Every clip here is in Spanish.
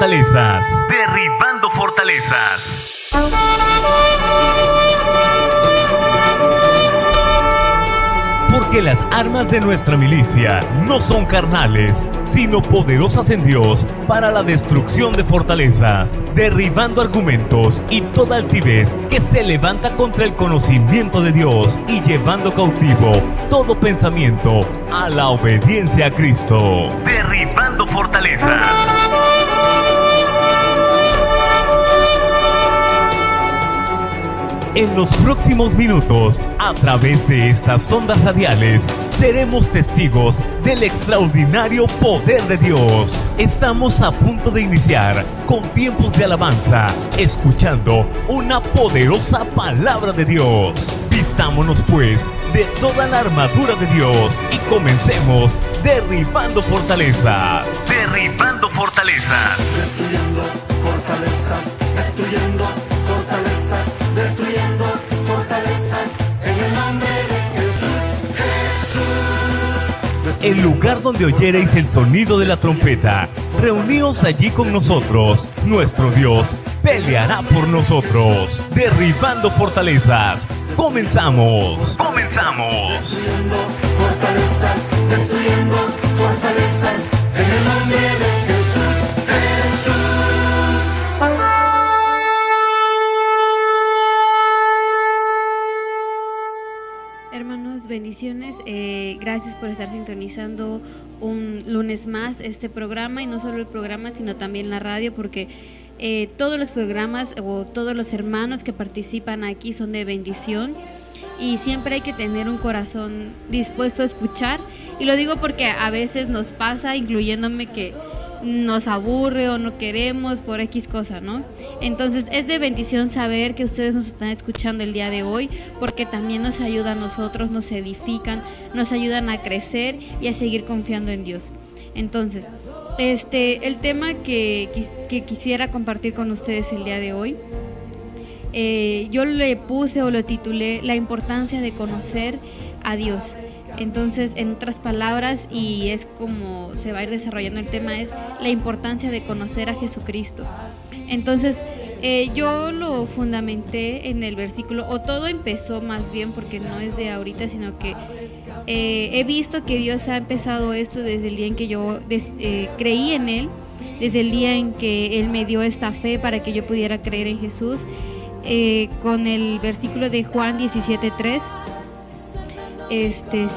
fortalezas. Derribando fortalezas. Porque las armas de nuestra milicia no son carnales, sino poderosas en Dios para la destrucción de fortalezas, derribando argumentos y toda altivez que se levanta contra el conocimiento de Dios y llevando cautivo todo pensamiento a la obediencia a Cristo. Derribando fortalezas. En los próximos minutos, a través de estas ondas radiales, seremos testigos del extraordinario poder de Dios. Estamos a punto de iniciar con tiempos de alabanza, escuchando una poderosa palabra de Dios. Vistámonos pues de toda la armadura de Dios y comencemos derribando fortalezas. Derribando fortalezas. Destruyendo fortalezas, destruyendo fortalezas, destruyendo fortalezas, en el nombre de Jesús, Jesús. El lugar donde oyereis el sonido de la trompeta, reuníos allí con nosotros. Nuestro Dios peleará por nosotros. Derribando fortalezas. Comenzamos. Comenzamos. Destruyendo fortalezas, destruyendo fortalezas, en el nombre de Jesús, Jesús. Hermanos, bendiciones. Gracias por estar sintonizando un lunes más este programa, y no solo el programa, sino también la radio, porque todos los programas o todos los hermanos que participan aquí son de bendición, y siempre hay que tener un corazón dispuesto a escuchar. Y lo digo porque a veces nos pasa, incluyéndome, que nos aburre o no queremos por X cosa, ¿no? Entonces es de bendición saber que ustedes nos están escuchando el día de hoy, porque también nos ayuda a nosotros, nos edifican, nos ayudan a crecer y a seguir confiando en Dios. Entonces, el tema que quisiera compartir con ustedes el día de hoy, yo le puse o lo titulé La importancia de conocer a Dios. Entonces, en otras palabras, y es como se va a ir desarrollando el tema, es la importancia de conocer a Jesucristo. Entonces, yo lo fundamenté en el versículo, o todo empezó más bien, porque no es de ahorita, sino que he visto que Dios ha empezado esto desde el día en que yo creí en Él, desde el día en que Él me dio esta fe para que yo pudiera creer en Jesús, con el versículo de Juan 17:3.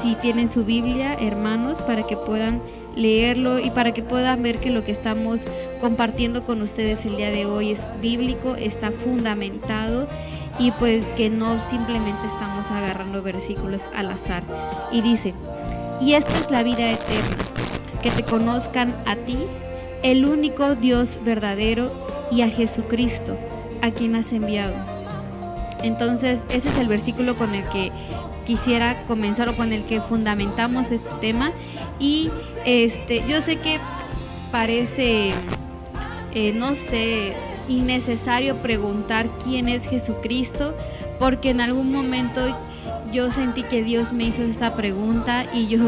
Si tienen su Biblia, hermanos, para que puedan leerlo y para que puedan ver que lo que estamos compartiendo con ustedes el día de hoy es bíblico, está fundamentado, y pues que no simplemente estamos agarrando versículos al azar. Y dice: y esta es la vida eterna, que te conozcan a ti, el único Dios verdadero, y a Jesucristo, a quien has enviado. Entonces ese es el versículo con el que quisiera comenzar, o con el que fundamentamos este tema. Y yo sé que parece no sé, innecesario preguntar quién es Jesucristo, porque en algún momento yo sentí que Dios me hizo esta pregunta y yo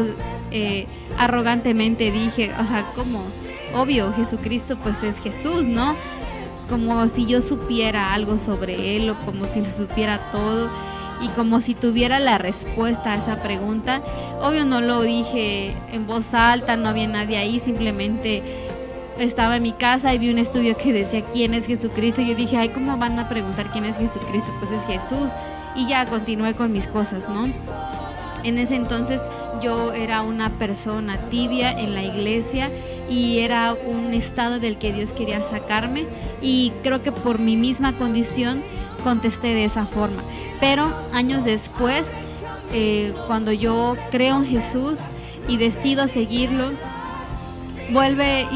arrogantemente dije, o sea, como obvio, Jesucristo pues es Jesús, ¿no? Como si yo supiera algo sobre Él, o como si lo supiera todo, y como si tuviera la respuesta a esa pregunta. Obvio no lo dije en voz alta, no había nadie ahí, simplemente estaba en mi casa y vi un estudio que decía quién es Jesucristo, y yo dije, ay, ¿cómo van a preguntar quién es Jesucristo? Pues es Jesús. Y ya continué con mis cosas, ¿no? En ese entonces yo era una persona tibia en la iglesia, y era un estado del que Dios quería sacarme, y creo que por mi misma condición contesté de esa forma. Pero años después, cuando yo creo en Jesús y decido seguirlo, vuelve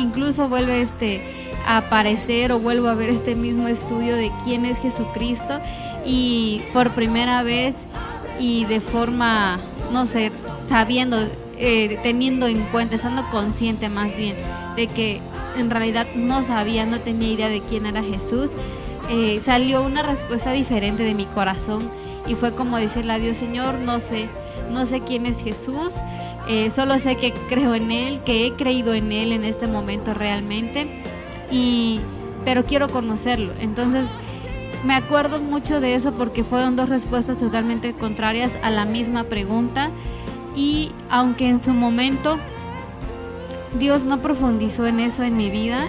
a aparecer, o vuelvo a ver este mismo estudio de quién es Jesucristo, y por primera vez, y de forma, no sé, sabiendo, teniendo en cuenta, estando consciente más bien de que en realidad no tenía idea de quién era Jesús, salió una respuesta diferente de mi corazón, y fue como decirle a Dios: Señor, no sé quién es Jesús, solo sé que creo en Él, que he creído en Él en este momento realmente, pero quiero conocerlo. Entonces me acuerdo mucho de eso porque fueron dos respuestas totalmente contrarias a la misma pregunta, y aunque en su momento Dios no profundizó en eso en mi vida,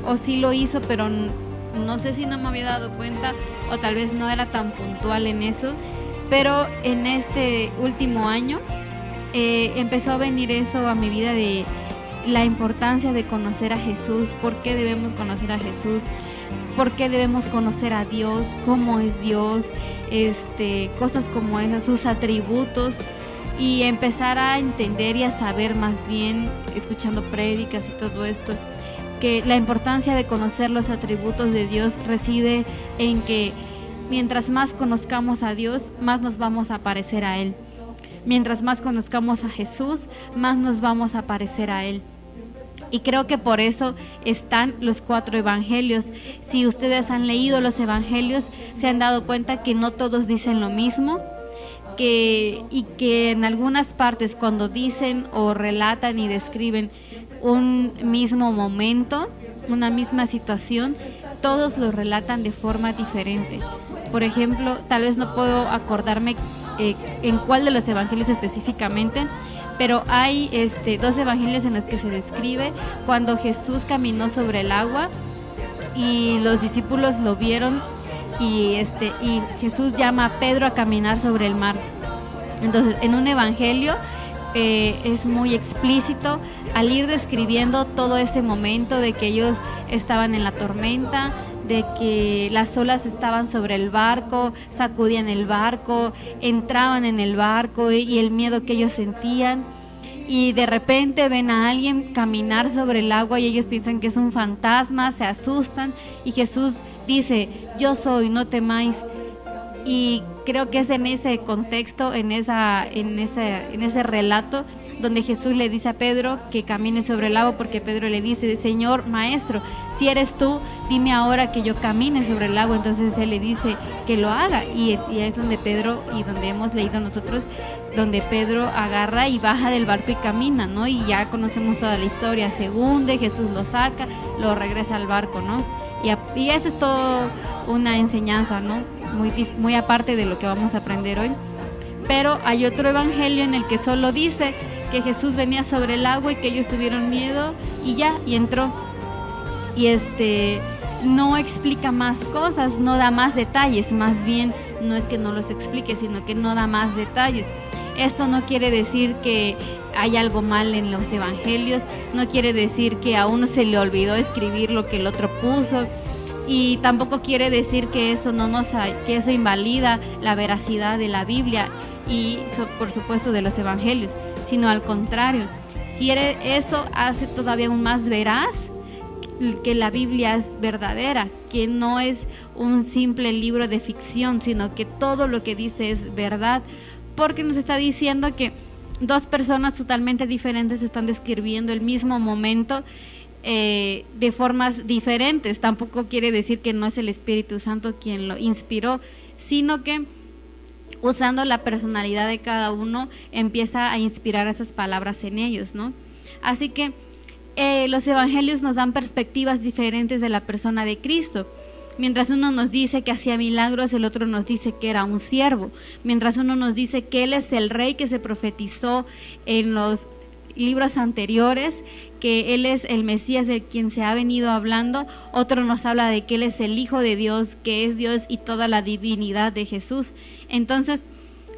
o sí lo hizo, pero no sé si no me había dado cuenta o tal vez no era tan puntual en eso, pero en este último año empezó a venir eso a mi vida, de la importancia de conocer a Jesús, por qué debemos conocer a Jesús, por qué debemos conocer a Dios, cómo es Dios, cosas como esas, sus atributos, y empezar a entender y a saber más bien, escuchando prédicas y todo esto, que la importancia de conocer los atributos de Dios reside en que mientras más conozcamos a Dios, más nos vamos a parecer a Él. Mientras más conozcamos a Jesús, más nos vamos a parecer a Él. Y creo que por eso están los 4 evangelios. Si ustedes han leído los evangelios, se han dado cuenta que no todos dicen lo mismo, y que en algunas partes, cuando dicen o relatan y describen un mismo momento, una misma situación, todos lo relatan de forma diferente. Por ejemplo, tal vez no puedo acordarme en cuál de los evangelios específicamente, pero hay 2 evangelios en los que se describe cuando Jesús caminó sobre el agua y los discípulos lo vieron, y Jesús llama a Pedro a caminar sobre el mar. Entonces, en un evangelio es muy explícito al ir describiendo todo ese momento de que ellos estaban en la tormenta, de que las olas estaban sobre el barco, sacudían el barco, entraban en el barco, y el miedo que ellos sentían, y de repente ven a alguien caminar sobre el agua y ellos piensan que es un fantasma, se asustan, y Jesús dice: yo soy, no temáis. Y creo que es en ese contexto, en ese relato, donde Jesús le dice a Pedro que camine sobre el agua, porque Pedro le dice: Señor, maestro, si eres tú, dime ahora que yo camine sobre el agua. Entonces él le dice que lo haga, y es donde Pedro, y donde hemos leído nosotros, donde Pedro agarra y baja del barco y camina, ¿no? Y ya conocemos toda la historia, se hunde, Jesús lo saca, lo regresa al barco, ¿no? Y eso es todo una enseñanza, ¿no? Muy aparte de lo que vamos a aprender hoy. Pero hay otro evangelio en el que solo dice que Jesús venía sobre el agua y que ellos tuvieron miedo y entró. Y no explica más cosas, no da más detalles, más bien no es que no los explique, sino que no da más detalles. Esto no quiere decir que hay algo mal en los evangelios, no quiere decir que a uno se le olvidó escribir lo que el otro puso, y tampoco quiere decir que que eso invalida la veracidad de la Biblia y por supuesto de los evangelios, sino al contrario, eso hace todavía aún más veraz que la Biblia es verdadera, que no es un simple libro de ficción, sino que todo lo que dice es verdad, porque nos está diciendo que 2 personas totalmente diferentes están describiendo el mismo momento de formas diferentes. Tampoco quiere decir que no es el Espíritu Santo quien lo inspiró, sino que usando la personalidad de cada uno empieza a inspirar esas palabras en ellos, ¿no? Así que los evangelios nos dan perspectivas diferentes de la persona de Cristo. Mientras uno nos dice que hacía milagros, el otro nos dice que era un siervo. Mientras uno nos dice que Él es el Rey que se profetizó en los libros anteriores, que Él es el Mesías de quien se ha venido hablando, otro nos habla de que Él es el Hijo de Dios, que es Dios y toda la divinidad de Jesús. Entonces,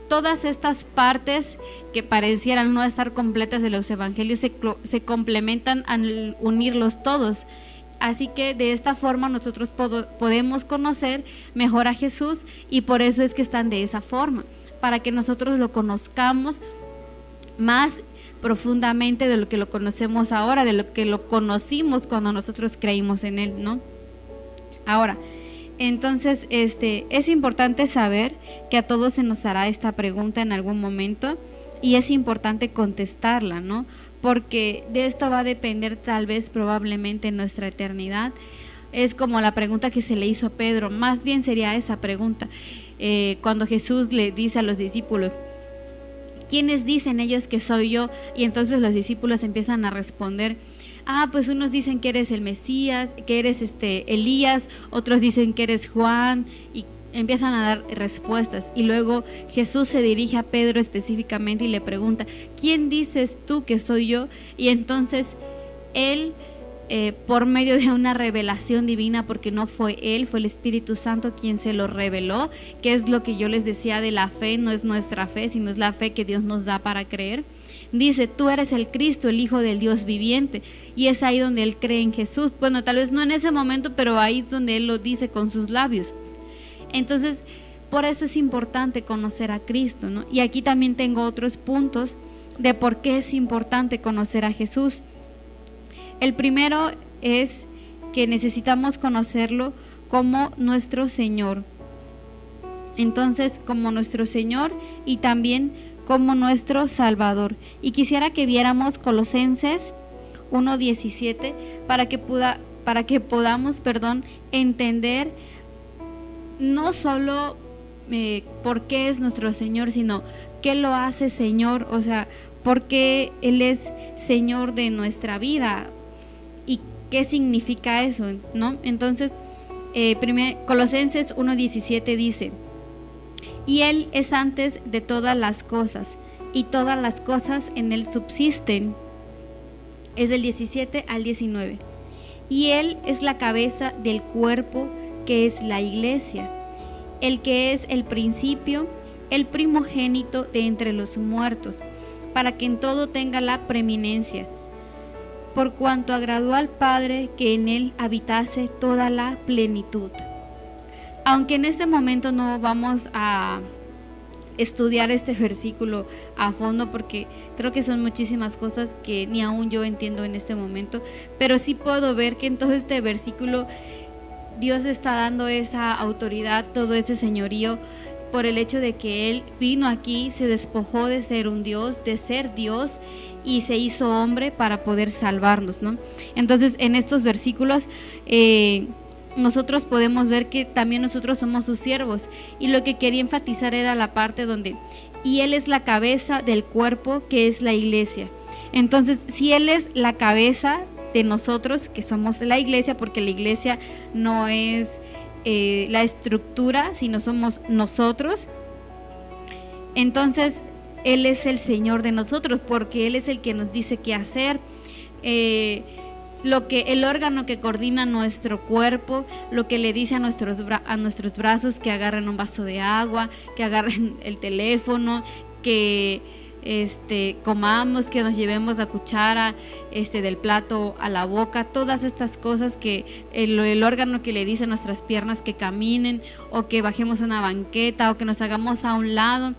todas estas partes que parecieran no estar completas de los evangelios se complementan al unirlos todos. Así que de esta forma nosotros podemos conocer mejor a Jesús, y por eso es que están de esa forma, para que nosotros lo conozcamos más profundamente de lo que lo conocemos ahora, de lo que lo conocimos cuando nosotros creímos en Él, ¿no? Ahora, entonces es importante saber que a todos se nos hará esta pregunta en algún momento, y es importante contestarla, ¿no? Porque de esto va a depender tal vez probablemente nuestra eternidad. Es como la pregunta que se le hizo a Pedro, más bien sería esa pregunta, cuando Jesús le dice a los discípulos: ¿quiénes dicen ellos que soy yo? Y entonces los discípulos empiezan a responder: pues unos dicen que eres el Mesías, que eres Elías, otros dicen que eres Juan, y empiezan a dar respuestas. Y luego Jesús se dirige a Pedro específicamente y le pregunta: ¿quién dices tú que soy yo? Y entonces él, por medio de una revelación divina, porque no fue él, fue el Espíritu Santo quien se lo reveló, que es lo que yo les decía de la fe. No es nuestra fe, sino es la fe que Dios nos da para creer. Dice: tú eres el Cristo, el Hijo del Dios viviente. Y es ahí donde él cree en Jesús. Bueno, tal vez no en ese momento, pero ahí es donde él lo dice con sus labios. Entonces, por eso es importante conocer a Cristo, ¿no? Y aquí también tengo otros puntos de por qué es importante conocer a Jesús. El primero es que necesitamos conocerlo como nuestro Señor. Entonces, como nuestro Señor y también como nuestro Salvador. Y quisiera que viéramos Colosenses 1:17 para que podamos entender no solo por qué es nuestro Señor, sino qué lo hace Señor, o sea, por qué Él es Señor de nuestra vida y qué significa eso, ¿no? Entonces, Colosenses 1:17 dice: y Él es antes de todas las cosas, y todas las cosas en Él subsisten. Es del 17 al 19. Y Él es la cabeza del cuerpo, que es la iglesia, el que es el principio, el primogénito de entre los muertos, para que en todo tenga la preeminencia, por cuanto agradó al Padre que en él habitase toda la plenitud. Aunque en este momento no vamos a estudiar este versículo a fondo, porque creo que son muchísimas cosas que ni aún yo entiendo en este momento, pero sí puedo ver que en todo este versículo Dios le está dando esa autoridad, todo ese señorío, por el hecho de que Él vino aquí, se despojó de ser un Dios, de ser Dios, y se hizo hombre para poder salvarnos, ¿no? Entonces, en estos versículos nosotros podemos ver que también nosotros somos sus siervos, y lo que quería enfatizar era la parte donde: y Él es la cabeza del cuerpo, que es la iglesia. Entonces, si Él es la cabeza de nosotros, que somos la iglesia, porque la iglesia no es la estructura, sino somos nosotros, entonces Él es el Señor de nosotros, porque Él es el que nos dice qué hacer, el órgano que coordina nuestro cuerpo, lo que le dice a nuestros brazos que agarren un vaso de agua, que agarren el teléfono, que comamos, que nos llevemos la cuchara del plato a la boca, todas estas cosas, que el órgano que le dice a nuestras piernas que caminen, o que bajemos una banqueta, o que nos hagamos a un lado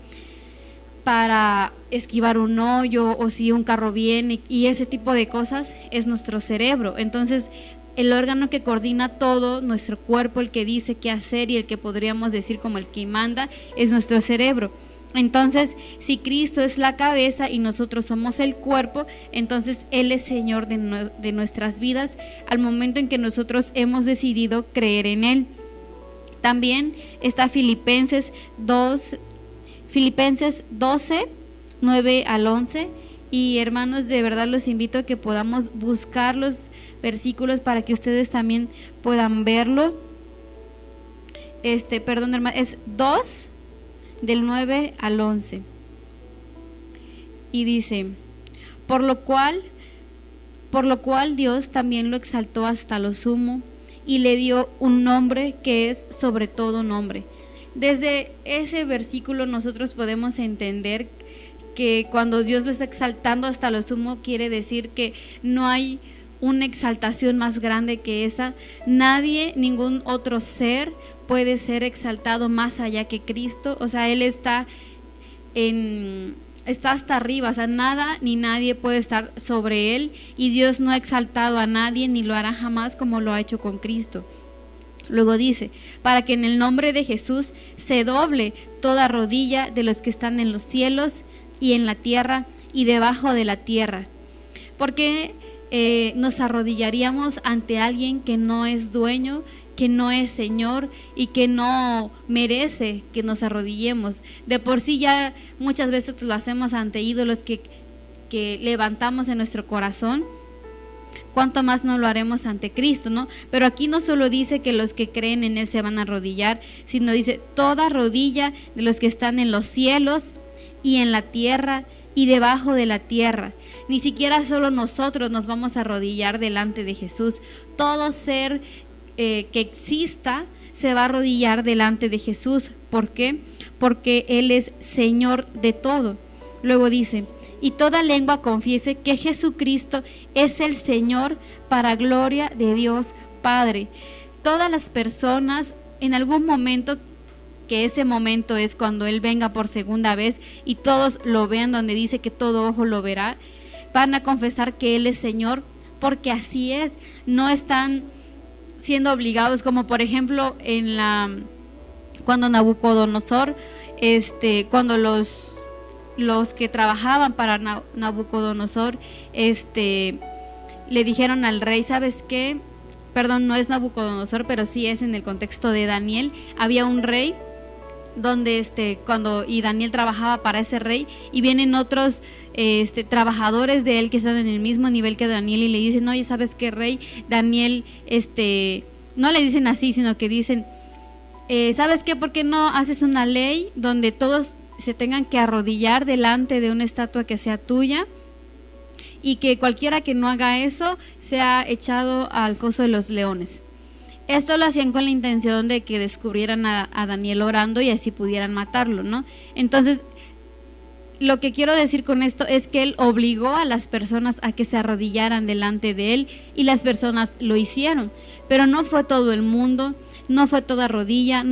para esquivar un hoyo, o si un carro viene, y ese tipo de cosas, es nuestro cerebro. Entonces, el órgano que coordina todo nuestro cuerpo, el que dice qué hacer, y el que podríamos decir como el que manda, es nuestro cerebro. Entonces, si Cristo es la cabeza y nosotros somos el cuerpo, entonces Él es Señor de nuestras vidas al momento en que nosotros hemos decidido creer en Él. También está Filipenses 12, 9 al 11. Y hermanos, de verdad los invito a que podamos buscar los versículos para que ustedes también puedan verlo. Hermano, es 2 del 9 al 11. Y dice: por lo cual Dios también lo exaltó hasta lo sumo y le dio un nombre que es sobre todo nombre. Desde ese versículo nosotros podemos entender que cuando Dios lo está exaltando hasta lo sumo, quiere decir que no hay una exaltación más grande que esa. Nadie, ningún otro ser puede ser exaltado más allá que Cristo. O sea, Él está hasta arriba, o sea, nada ni nadie puede estar sobre Él, y Dios no ha exaltado a nadie ni lo hará jamás como lo ha hecho con Cristo. Luego dice: para que en el nombre de Jesús se doble toda rodilla de los que están en los cielos y en la tierra y debajo de la tierra. Porque nos arrodillaríamos ante alguien que no es dueño, que no es Señor y que no merece que nos arrodillemos. De por sí ya muchas veces lo hacemos ante ídolos que levantamos en nuestro corazón. ¿cuánto más no lo haremos ante Cristo, no? Pero aquí no solo dice que los que creen en Él se van a arrodillar, sino dice toda rodilla de los que están en los cielos y en la tierra y debajo de la tierra. Ni siquiera solo nosotros nos vamos a arrodillar delante de Jesús. Todo ser que exista se va a arrodillar delante de Jesús. ¿Por qué? Porque Él es Señor de todo. Luego dice, y toda lengua confiese que Jesucristo es el Señor, para gloria de Dios Padre. Todas las personas en algún momento, que ese momento es cuando Él venga por segunda vez y todos lo vean, donde dice que todo ojo lo verá, van a confesar que Él es Señor, porque así es. No están siendo obligados, como por ejemplo cuando Nabucodonosor, cuando los que trabajaban para Nabucodonosor, le dijeron al rey, ¿sabes qué? Perdón, no es Nabucodonosor, pero sí es en el contexto de Daniel. Había un rey donde y Daniel trabajaba para ese rey, y vienen otros trabajadores de él que están en el mismo nivel que Daniel y le dicen, oye, ¿sabes qué, rey? Daniel, no le dicen así, sino que dicen, ¿sabes qué? ¿Por qué no haces una ley donde todos se tengan que arrodillar delante de una estatua que sea tuya, y que cualquiera que no haga eso sea echado al foso de los leones? Esto lo hacían con la intención de que descubrieran a Daniel orando y así pudieran matarlo, ¿no? Entonces, lo que quiero decir con esto es que Él obligó a las personas a que se arrodillaran delante de Él, y las personas lo hicieron, pero no fue todo el mundo, no fue toda rodilla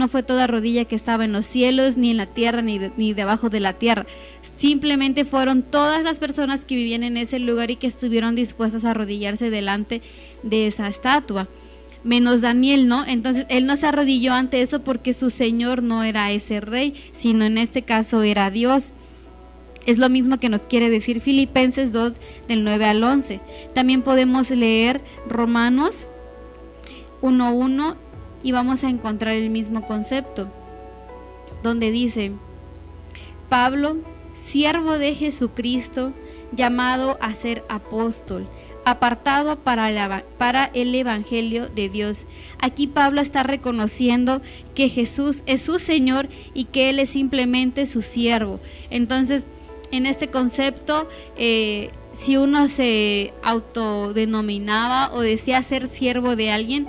que estaba en los cielos, ni en la tierra, ni debajo de la tierra. Simplemente fueron todas las personas que vivían en ese lugar y que estuvieron dispuestas a arrodillarse delante de esa estatua, menos Daniel, ¿no? Entonces él no se arrodilló ante eso porque su Señor no era ese rey, sino en este caso era Dios. Es lo mismo que nos quiere decir Filipenses 2, del 9 al 11. También podemos leer Romanos 1:1 y vamos a encontrar el mismo concepto, donde dice, Pablo, siervo de Jesucristo, llamado a ser apóstol, apartado para el evangelio de Dios. Aquí Pablo está reconociendo que Jesús es su Señor y que Él es simplemente su siervo. Entonces, en este concepto, si uno se autodenominaba o decía ser siervo de alguien,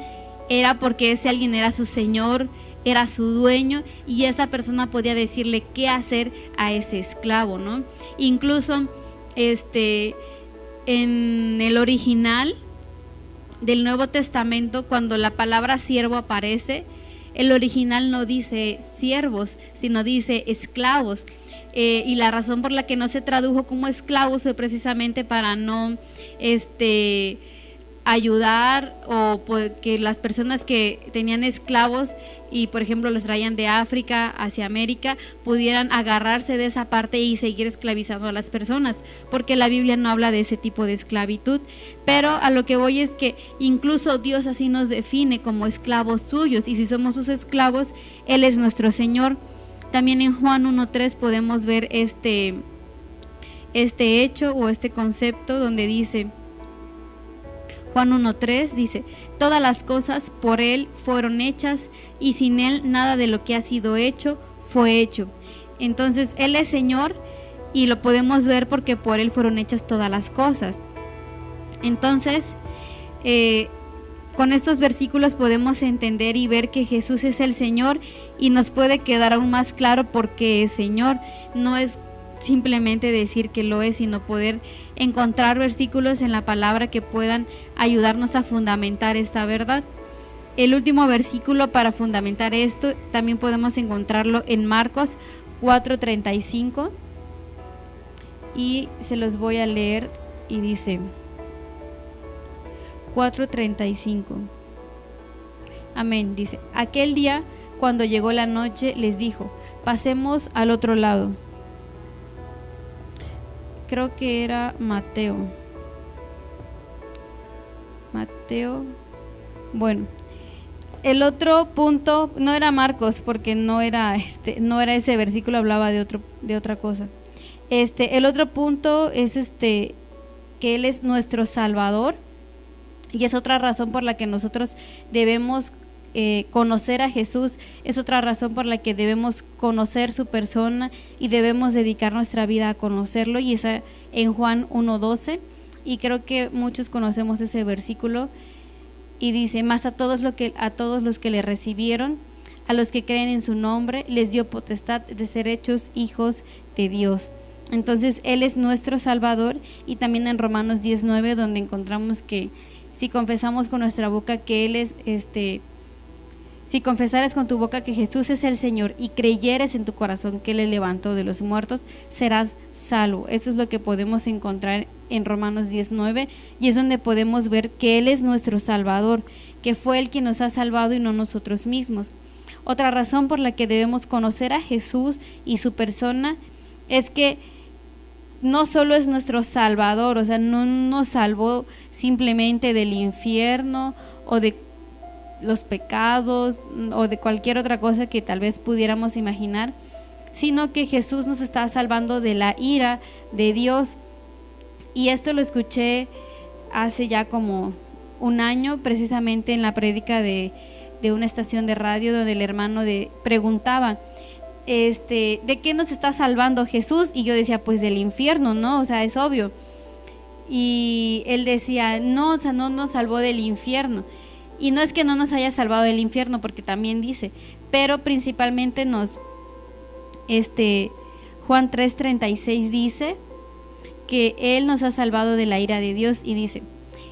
era porque ese alguien era su Señor, era su dueño, y esa persona podía decirle qué hacer a ese esclavo, ¿no? Incluso en el original del Nuevo Testamento, cuando la palabra siervo aparece, el original no dice siervos, sino dice esclavos. Y la razón por la que no se tradujo como esclavos fue precisamente para no ayudar, o que las personas que tenían esclavos y por ejemplo los traían de África hacia América pudieran agarrarse de esa parte y seguir esclavizando a las personas, porque la Biblia no habla de ese tipo de esclavitud. Pero a lo que voy es que incluso Dios así nos define como esclavos suyos, y si somos sus esclavos, Él es nuestro Señor. También en Juan 1:3 podemos ver este hecho o este concepto, donde dice, Juan 1:3 dice, todas las cosas por Él fueron hechas, y sin Él nada de lo que ha sido hecho fue hecho. Entonces Él es Señor, y lo podemos ver porque por Él fueron hechas todas las cosas. Entonces, con estos versículos podemos entender y ver que Jesús es el Señor, y nos puede quedar aún más claro por qué es Señor. No es simplemente decir que lo es, sino poder encontrar versículos en la palabra que puedan ayudarnos a fundamentar esta verdad. El último versículo para fundamentar esto también podemos encontrarlo en Marcos 4:35, y se los voy a leer, y dice 4:35. Amén. Dice, aquel día, cuando llegó la noche, les dijo, pasemos al otro lado. Creo que era Mateo. Bueno, el otro punto no era Marcos, porque no era ese versículo, hablaba de otra cosa. El otro punto es que Él es nuestro Salvador, Y es otra razón por la que nosotros debemos conocer a Jesús, es otra razón por la que debemos conocer su persona y debemos dedicar nuestra vida a conocerlo, y es en Juan 1:12, y creo que muchos conocemos ese versículo, y dice: mas a todos los que le recibieron, a los que creen en su nombre, les dio potestad de ser hechos hijos de Dios. Entonces Él es nuestro Salvador. Y también en Romanos 10:9, donde encontramos que si confesamos con nuestra boca que Él es si confesares con tu boca que Jesús es el Señor y creyeres en tu corazón que Él le levantó de los muertos, serás salvo. Eso es lo que podemos encontrar en Romanos 10:9, y es donde podemos ver que Él es nuestro Salvador, que fue Él quien nos ha salvado y no nosotros mismos. Otra razón por la que debemos conocer a Jesús y su persona es que no solo es nuestro Salvador, o sea, no nos salvó simplemente del infierno o de los pecados o de cualquier otra cosa que tal vez pudiéramos imaginar, sino que Jesús nos está salvando de la ira de Dios. Y esto lo escuché hace ya como un año, precisamente en la prédica de una estación de radio, donde el hermano preguntaba, ¿de qué nos está salvando Jesús? Y yo decía, pues del infierno, ¿no? O sea, es obvio. Y él decía, no, o sea, no nos salvó del infierno. Y no es que no nos haya salvado del infierno, porque también dice, pero principalmente Juan 3:36 dice que Él nos ha salvado de la ira de Dios, y dice: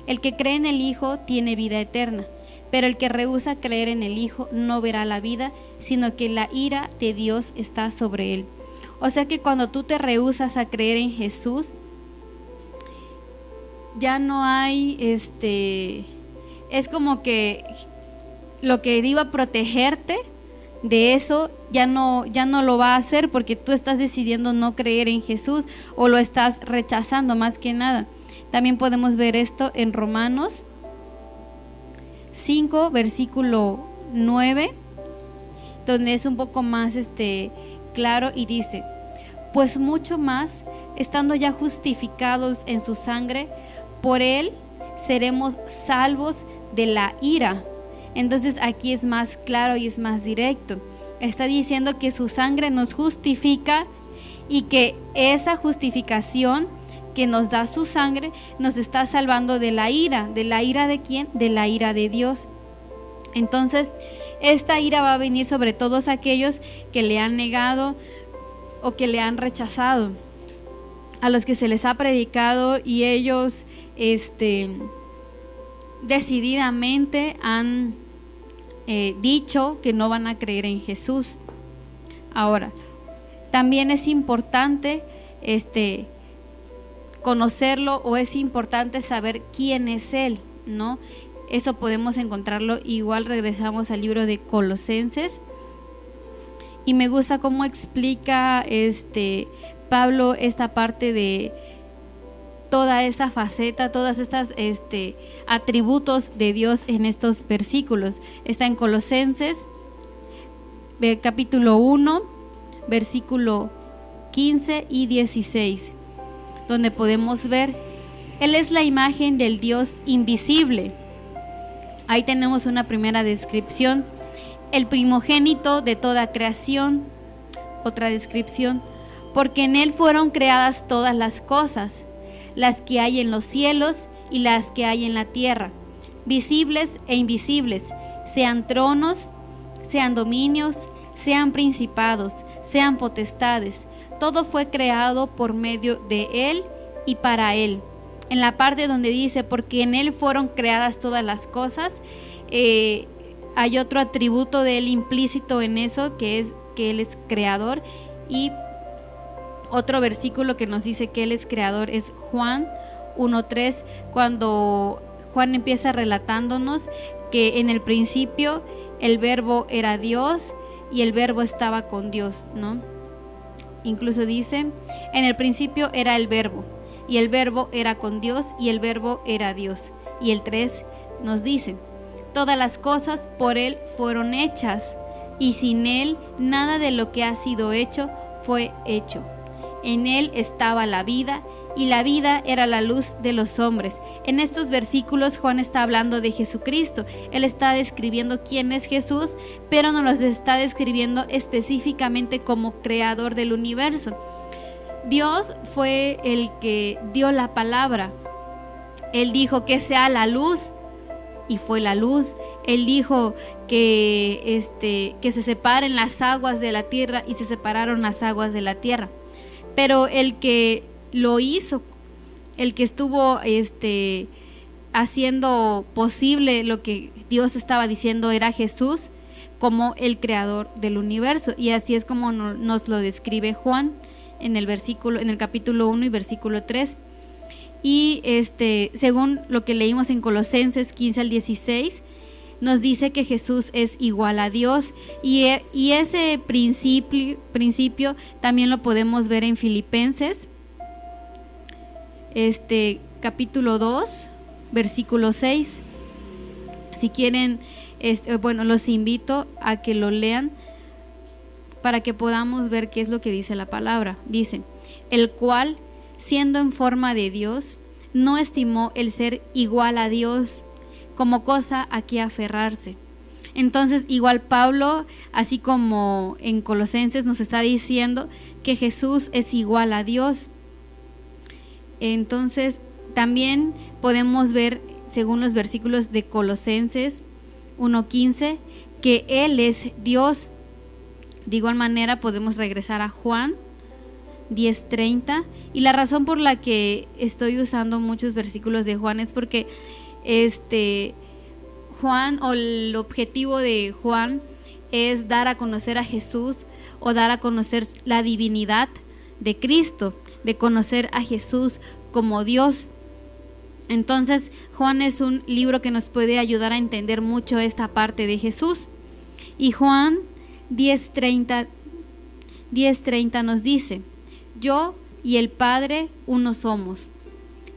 el que cree en el Hijo tiene vida eterna, pero el que rehúsa creer en el Hijo no verá la vida, sino que la ira de Dios está sobre él. O sea que cuando tú te rehusas a creer en Jesús, ya no hay es como que lo que iba a protegerte de eso ya no lo va a hacer, porque tú estás decidiendo no creer en Jesús, o lo estás rechazando más que nada. También podemos ver esto en Romanos 5, versículo 9, donde es un poco más claro, y dice: pues mucho más, estando ya justificados en su sangre, por Él seremos salvos de la ira. Entonces aquí es más claro y es más directo. Está diciendo que su sangre nos justifica, y que esa justificación que nos da su sangre nos está salvando de la ira. ¿De la ira de quién? De la ira de Dios. Entonces esta ira va a venir sobre todos aquellos que le han negado o que le han rechazado, a los que se les ha predicado y ellos decididamente han dicho que no van a creer en Jesús. Ahora, también es importante conocerlo, o es importante saber quién es Él, ¿no? Eso podemos encontrarlo, igual regresamos al libro de Colosenses, y me gusta cómo explica Pablo esta parte de toda esa faceta, todas estas atributos de Dios en estos versículos. Está en Colosenses capítulo 1, versículo 15 y 16, donde podemos ver: Él es la imagen del Dios invisible. Ahí tenemos una primera descripción: el primogénito de toda creación. Otra descripción: porque en Él fueron creadas todas las cosas, las que hay en los cielos y las que hay en la tierra, visibles e invisibles, sean tronos, sean dominios, sean principados, sean potestades. Todo fue creado por medio de Él y para Él. En la parte donde dice porque en Él fueron creadas todas las cosas, hay otro atributo de Él implícito en eso, que es que Él es creador. Y otro versículo que nos dice que Él es creador es Juan 1:3, cuando Juan empieza relatándonos que en el principio el verbo era Dios y el verbo estaba con Dios, ¿no? Incluso dice: en el principio era el verbo, y el verbo era con Dios, y el verbo era Dios. Y el 3 nos dice: todas las cosas por Él fueron hechas, y sin Él nada de lo que ha sido hecho fue hecho. En Él estaba la vida, y la vida era la luz de los hombres. En estos versículos Juan está hablando de Jesucristo. Él está describiendo quién es Jesús, pero no los está describiendo específicamente como creador del universo. Dios fue el que dio la palabra. Él dijo que sea la luz y fue la luz. Él dijo que se separen las aguas de la tierra y se separaron las aguas de la tierra. Pero el que lo hizo, el que estuvo haciendo posible lo que Dios estaba diciendo era Jesús como el creador del universo. Y así es como nos lo describe Juan en el capítulo 1 y versículo 3. Y según lo que leímos en Colosenses 15 al 16, nos dice que Jesús es igual a Dios, y ese principio también lo podemos ver en Filipenses capítulo 2 versículo 6. Si quieren, los invito a que lo lean para que podamos ver qué es lo que dice la palabra. Dice: el cual, siendo en forma de Dios, no estimó el ser igual a Dios como cosa a que aferrarse. Entonces, igual Pablo, así como en Colosenses, nos está diciendo que Jesús es igual a Dios. Entonces, también podemos ver, según los versículos de Colosenses 1:15, que Él es Dios. De igual manera, podemos regresar a Juan 10:30, y la razón por la que estoy usando muchos versículos de Juan es porque Juan, o el objetivo de Juan, es dar a conocer a Jesús, o dar a conocer la divinidad de Cristo, de conocer a Jesús como Dios. Entonces, Juan es un libro que nos puede ayudar a entender mucho esta parte de Jesús. Y Juan 10:30 nos dice: yo y el Padre uno somos.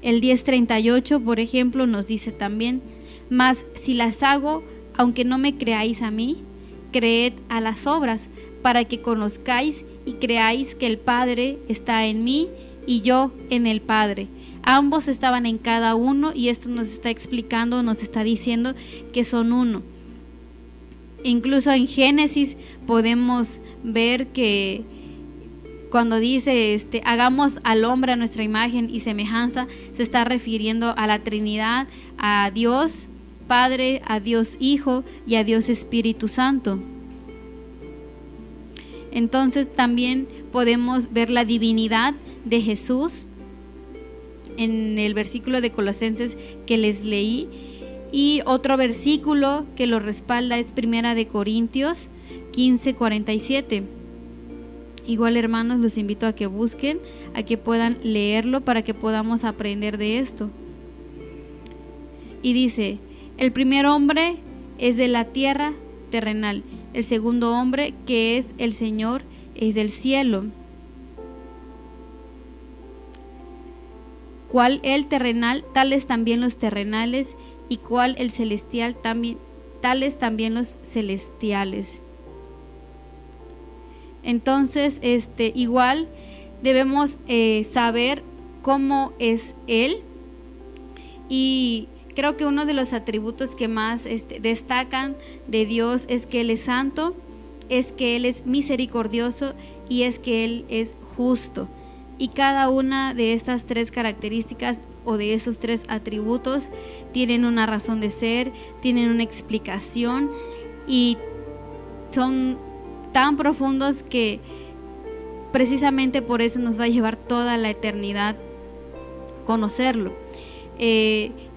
El 10:38, por ejemplo, nos dice también: mas si las hago, aunque no me creáis a mí, creed a las obras, para que conozcáis y creáis que el Padre está en mí y yo en el Padre. Ambos estaban en cada uno, y esto nos está explicando, nos está diciendo que son uno. Incluso en Génesis podemos ver que cuando dice hagamos al hombre a nuestra imagen y semejanza, se está refiriendo a la Trinidad, a Dios Padre, a Dios Hijo y a Dios Espíritu Santo. Entonces también podemos ver la divinidad de Jesús en el versículo de Colosenses que les leí, y otro versículo que lo respalda es 1 de Corintios 15:47. Igual, hermanos, los invito a que busquen, a que puedan leerlo para que podamos aprender de esto. Y dice: el primer hombre es de la tierra terrenal, el segundo hombre, que es el Señor, es del cielo. Cual el terrenal, tales también los terrenales, y cual el celestial, también, tales también los celestiales. Entonces, igual debemos saber cómo es Él, y creo que uno de los atributos que más destacan de Dios es que Él es santo, es que Él es misericordioso y es que Él es justo. Y cada una de estas tres características, o de esos tres atributos, tienen una razón de ser, tienen una explicación, y son tan profundos que precisamente por eso nos va a llevar toda la eternidad conocerlo.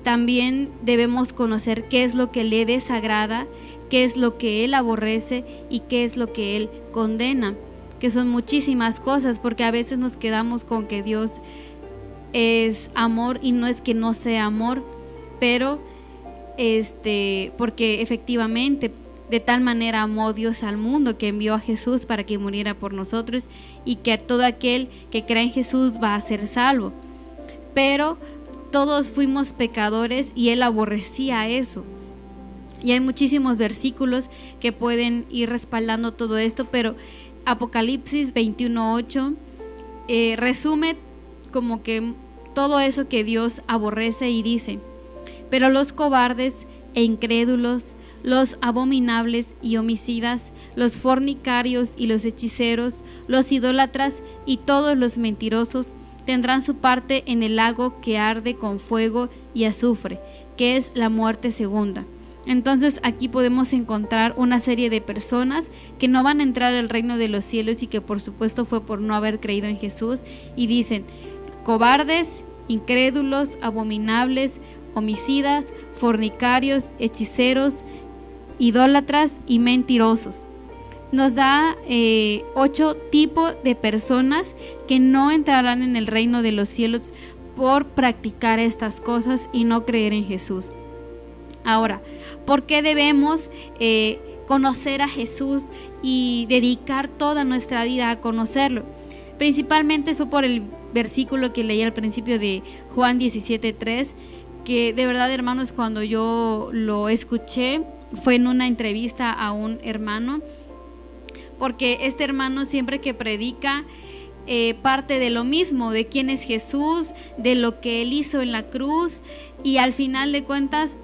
También debemos conocer qué es lo que le desagrada, qué es lo que Él aborrece y qué es lo que Él condena, que son muchísimas cosas, porque a veces nos quedamos con que Dios es amor, y no es que no sea amor, pero porque efectivamente de tal manera amó Dios al mundo que envió a Jesús para que muriera por nosotros, y que a todo aquel que cree en Jesús va a ser salvo. Pero todos fuimos pecadores y Él aborrecía eso. Y hay muchísimos versículos que pueden ir respaldando todo esto, pero Apocalipsis 21:8 resume como que todo eso que Dios aborrece, y dice: pero los cobardes e incrédulos, los abominables y homicidas, los fornicarios y los hechiceros, los idólatras y todos los mentirosos tendrán su parte en el lago que arde con fuego y azufre, que es la muerte segunda. Entonces aquí podemos encontrar una serie de personas que no van a entrar al reino de los cielos, y que por supuesto fue por no haber creído en Jesús. Y dicen: cobardes, incrédulos, abominables, homicidas, fornicarios, hechiceros, idólatras y mentirosos. Nos da 8 tipos de personas que no entrarán en el reino de los cielos por practicar estas cosas y no creer en Jesús. Ahora, ¿por qué debemos conocer a Jesús y dedicar toda nuestra vida a conocerlo? Principalmente fue por el versículo que leí al principio de Juan 17:3, que de verdad, hermanos, cuando yo lo escuché fue en una entrevista a un hermano, porque este hermano siempre que predica parte de lo mismo, de quién es Jesús, de lo que Él hizo en la cruz, y al final de cuentas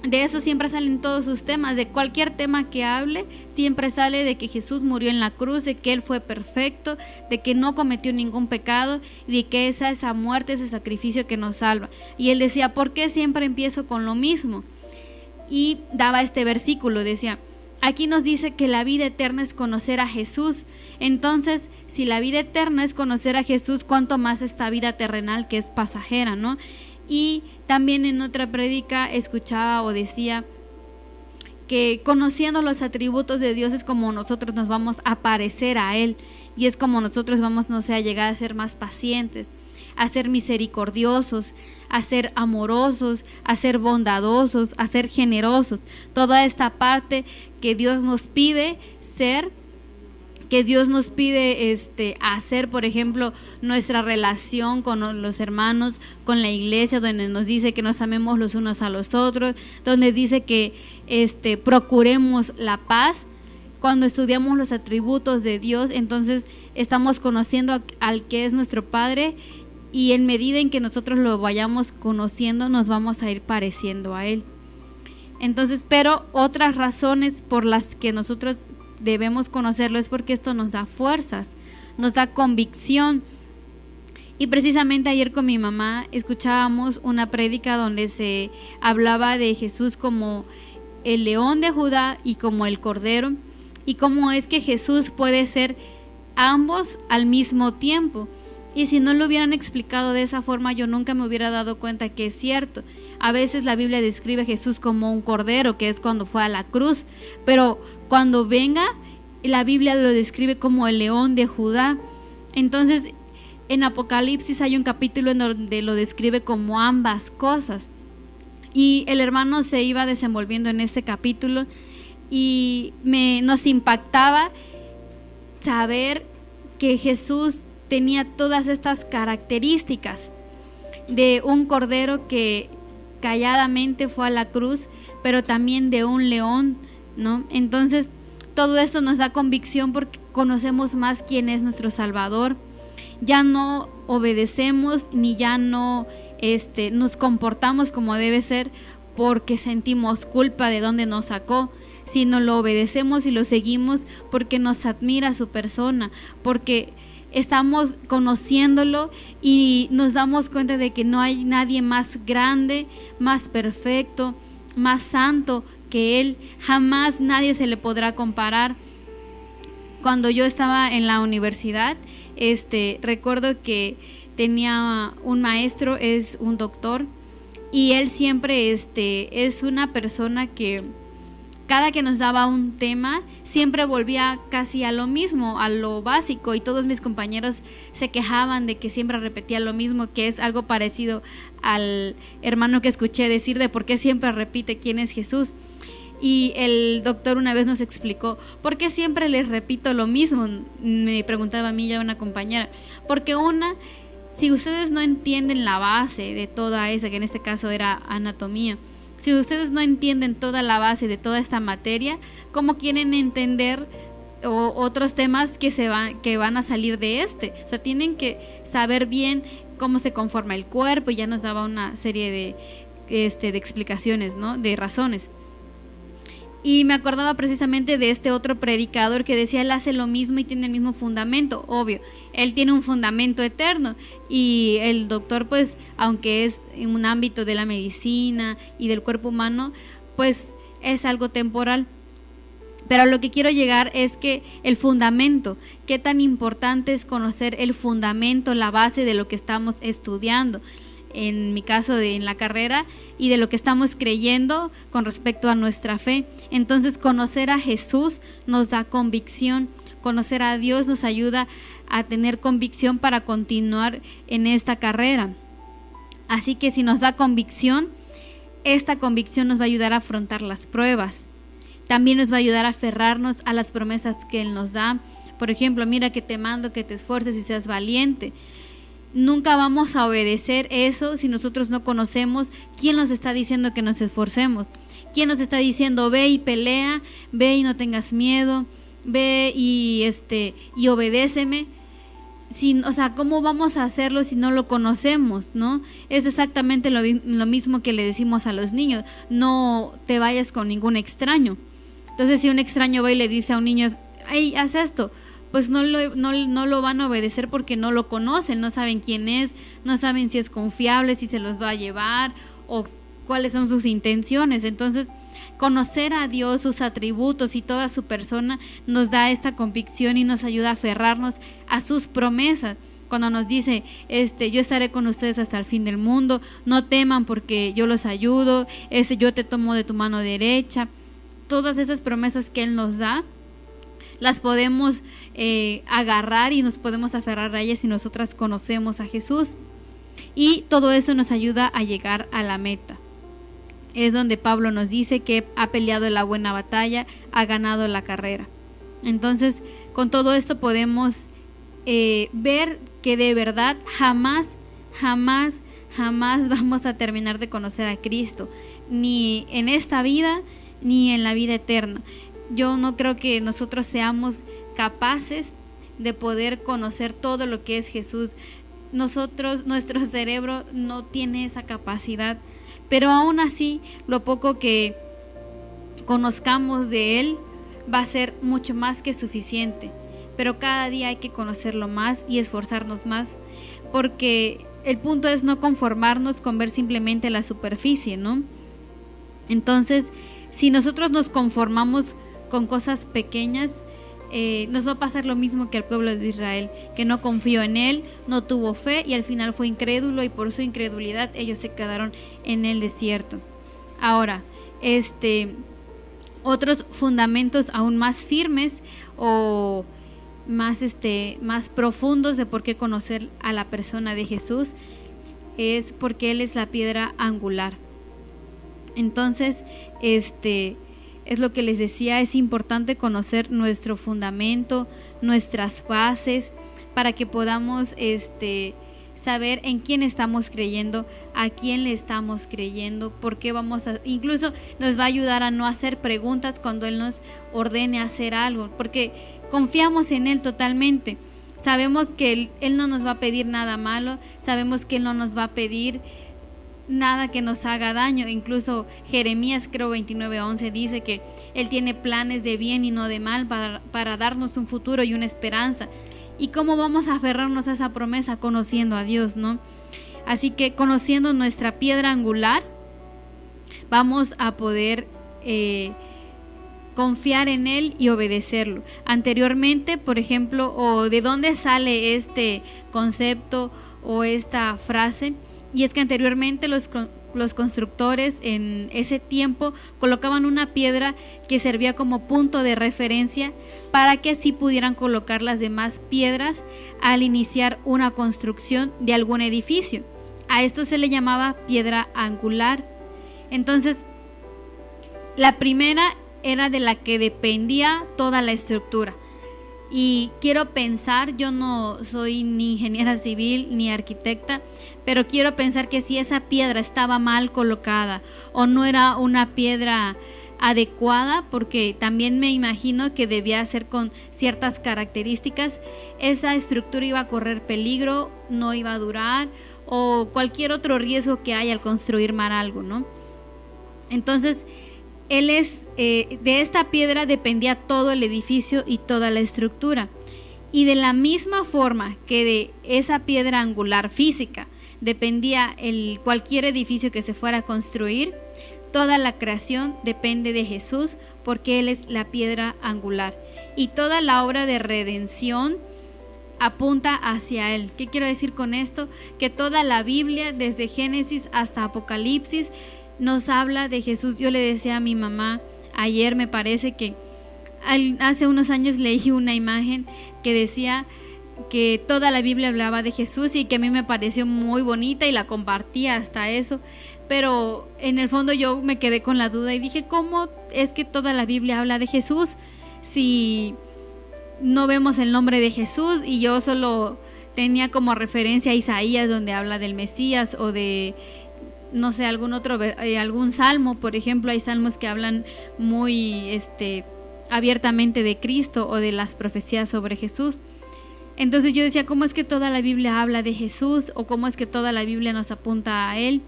de eso siempre salen todos sus temas. De cualquier tema que hable siempre sale de que Jesús murió en la cruz, de que Él fue perfecto, de que no cometió ningún pecado, y de que esa muerte, ese sacrificio que nos salva. Y él decía: ¿por qué siempre empiezo con lo mismo? Y daba este versículo, decía: aquí nos dice que la vida eterna es conocer a Jesús. Entonces, si la vida eterna es conocer a Jesús, ¿cuánto más esta vida terrenal que es pasajera, ¿no? Y también en otra prédica escuchaba o decía que conociendo los atributos de Dios es como nosotros nos vamos a parecer a Él, y es como nosotros vamos, no sé, a llegar a ser más pacientes, a ser misericordiosos, a ser amorosos, a ser bondadosos, a ser generosos. Toda esta parte que Dios nos pide ser, que Dios nos pide hacer, por ejemplo, nuestra relación con los hermanos, con la iglesia, donde nos dice que nos amemos los unos a los otros, donde dice que procuremos la paz. Cuando estudiamos los atributos de Dios, entonces estamos conociendo al que es nuestro Padre, y en medida en que nosotros lo vayamos conociendo, nos vamos a ir pareciendo a Él. Entonces, pero otras razones por las que nosotros debemos conocerlo es porque esto nos da fuerzas, nos da convicción. Y precisamente ayer con mi mamá escuchábamos una prédica donde se hablaba de Jesús como el león de Judá y como el cordero, y cómo es que Jesús puede ser ambos al mismo tiempo. Y si no lo hubieran explicado de esa forma, yo nunca me hubiera dado cuenta que es cierto. A veces la Biblia describe a Jesús como un cordero, que es cuando fue a la cruz, pero cuando venga, la Biblia lo describe como el león de Judá. Entonces, en Apocalipsis hay un capítulo en donde lo describe como ambas cosas. Y el hermano se iba desenvolviendo en este capítulo, y nos impactaba saber que Jesús tenía todas estas características de un cordero que calladamente fue a la cruz, pero también de un león, ¿no? Entonces, todo esto nos da convicción porque conocemos más quién es nuestro Salvador. Ya no obedecemos ni ya no nos comportamos como debe ser porque sentimos culpa de dónde nos sacó, sino lo obedecemos y lo seguimos porque nos admira su persona, porque estamos conociéndolo y nos damos cuenta de que no hay nadie más grande, más perfecto, más santo que Él. Jamás nadie se le podrá comparar. Cuando yo estaba en la universidad, recuerdo que tenía un maestro, es un doctor, y él siempre es una persona que cada que nos daba un tema, siempre volvía casi a lo mismo, a lo básico, y todos mis compañeros se quejaban de que siempre repetía lo mismo, que es algo parecido al hermano que escuché decir de por qué siempre repite quién es Jesús. Y el doctor una vez nos explicó: ¿por qué siempre les repito lo mismo? Me preguntaba a mí ya una compañera. Porque si ustedes no entienden la base de toda esa, que en este caso era anatomía, si ustedes no entienden toda la base de toda esta materia, ¿cómo quieren entender otros temas que van a salir de O sea, tienen que saber bien cómo se conforma el cuerpo, y ya nos daba una serie de explicaciones, ¿no? De razones. Y me acordaba precisamente de este otro predicador que decía, él hace lo mismo y tiene el mismo fundamento. Obvio, él tiene un fundamento eterno, y el doctor, pues, aunque es en un ámbito de la medicina y del cuerpo humano, pues es algo temporal. Pero a lo que quiero llegar es que el fundamento, qué tan importante es conocer el fundamento, la base de lo que estamos estudiando. En mi caso en la carrera, y de lo que estamos creyendo con respecto a nuestra fe. Entonces, conocer a Jesús nos da convicción, conocer a Dios nos ayuda a tener convicción para continuar en esta carrera. Así que si nos da convicción, esta convicción nos va a ayudar a afrontar las pruebas. También nos va a ayudar a aferrarnos a las promesas que Él nos da. Por ejemplo, mira que te mando que te esfuerces y seas valiente. Nunca vamos a obedecer eso si nosotros no conocemos quién nos está diciendo que nos esforcemos, quién nos está diciendo ve y pelea, ve y no tengas miedo, ve y obedéceme. O sea, ¿cómo vamos a hacerlo si no lo conocemos, no? Es exactamente lo mismo que le decimos a los niños: no te vayas con ningún extraño. Entonces, si un extraño va y le dice a un niño, hey, haz esto, pues no lo van a obedecer porque no lo conocen, no saben quién es, no saben si es confiable, si se los va a llevar o cuáles son sus intenciones. Entonces, conocer a Dios, sus atributos y toda su persona nos da esta convicción y nos ayuda a aferrarnos a sus promesas. Cuando nos dice, yo estaré con ustedes hasta el fin del mundo, no teman porque yo los ayudo, yo te tomo de tu mano derecha. Todas esas promesas que Él nos da, las podemos agarrar y nos podemos aferrar a ellas si nosotras conocemos a Jesús. Y todo eso nos ayuda a llegar a la meta. Es donde Pablo nos dice que ha peleado la buena batalla, ha ganado la carrera. Entonces, con todo esto podemos ver que de verdad jamás vamos a terminar de conocer a Cristo, ni en esta vida, ni en la vida eterna. Yo no creo que nosotros seamos capaces de poder conocer todo lo que es Jesús. Nuestro cerebro no tiene esa capacidad, pero aún así, lo poco que conozcamos de Él va a ser mucho más que suficiente. Pero cada día hay que conocerlo más y esforzarnos más, porque el punto es no conformarnos con ver simplemente la superficie, ¿no? Entonces, si nosotros nos conformamos con cosas pequeñas, nos va a pasar lo mismo que al pueblo de Israel, que no confió en Él, no tuvo fe y al final fue incrédulo, y por su incredulidad ellos se quedaron en el desierto. Ahora, otros fundamentos aún más firmes o más profundos de por qué conocer a la persona de Jesús es porque Él es la piedra angular. Entonces, es lo que les decía, es importante conocer nuestro fundamento, nuestras bases, para que podamos saber en quién estamos creyendo, a quién le estamos creyendo, por qué incluso nos va a ayudar a no hacer preguntas cuando Él nos ordene hacer algo, porque confiamos en Él totalmente. Sabemos que Él no nos va a pedir nada malo, sabemos que Él no nos va a pedir nada que nos haga daño. Incluso Jeremías, creo 29:11, dice que Él tiene planes de bien y no de mal para darnos un futuro y una esperanza. ¿Y cómo vamos a aferrarnos a esa promesa? Conociendo a Dios, ¿no? Así que conociendo nuestra piedra angular, vamos a poder confiar en Él y obedecerlo. Anteriormente, por ejemplo, o de dónde sale este concepto o esta frase, y es que anteriormente los constructores en ese tiempo colocaban una piedra que servía como punto de referencia para que así pudieran colocar las demás piedras al iniciar una construcción de algún edificio. A esto se le llamaba piedra angular. Entonces, la primera era de la que dependía toda la estructura. Y quiero pensar, yo no soy ni ingeniera civil ni arquitecta, pero quiero pensar que si esa piedra estaba mal colocada o no era una piedra adecuada, porque también me imagino que debía ser con ciertas características, esa estructura iba a correr peligro, no iba a durar, o cualquier otro riesgo que haya al construir mal algo, ¿no? Entonces, de esta piedra dependía todo el edificio y toda la estructura. Y de la misma forma que de esa piedra angular física dependía cualquier edificio que se fuera a construir, toda la creación depende de Jesús, porque Él es la piedra angular. Y toda la obra de redención apunta hacia Él. ¿Qué quiero decir con esto? Que toda la Biblia, desde Génesis hasta Apocalipsis, nos habla de Jesús. Yo le decía a mi mamá ayer, me parece que hace unos años leí una imagen que decía que toda la Biblia hablaba de Jesús, y que a mí me pareció muy bonita y la compartí hasta eso, pero en el fondo yo me quedé con la duda y dije, ¿cómo es que toda la Biblia habla de Jesús si no vemos el nombre de Jesús? Y yo solo tenía como referencia a Isaías, donde habla del Mesías, o de, no sé, algún salmo. Por ejemplo, hay salmos que hablan muy abiertamente de Cristo o de las profecías sobre Jesús. Entonces yo decía, ¿cómo es que toda la Biblia habla de Jesús? ¿O cómo es que toda la Biblia nos apunta a Él?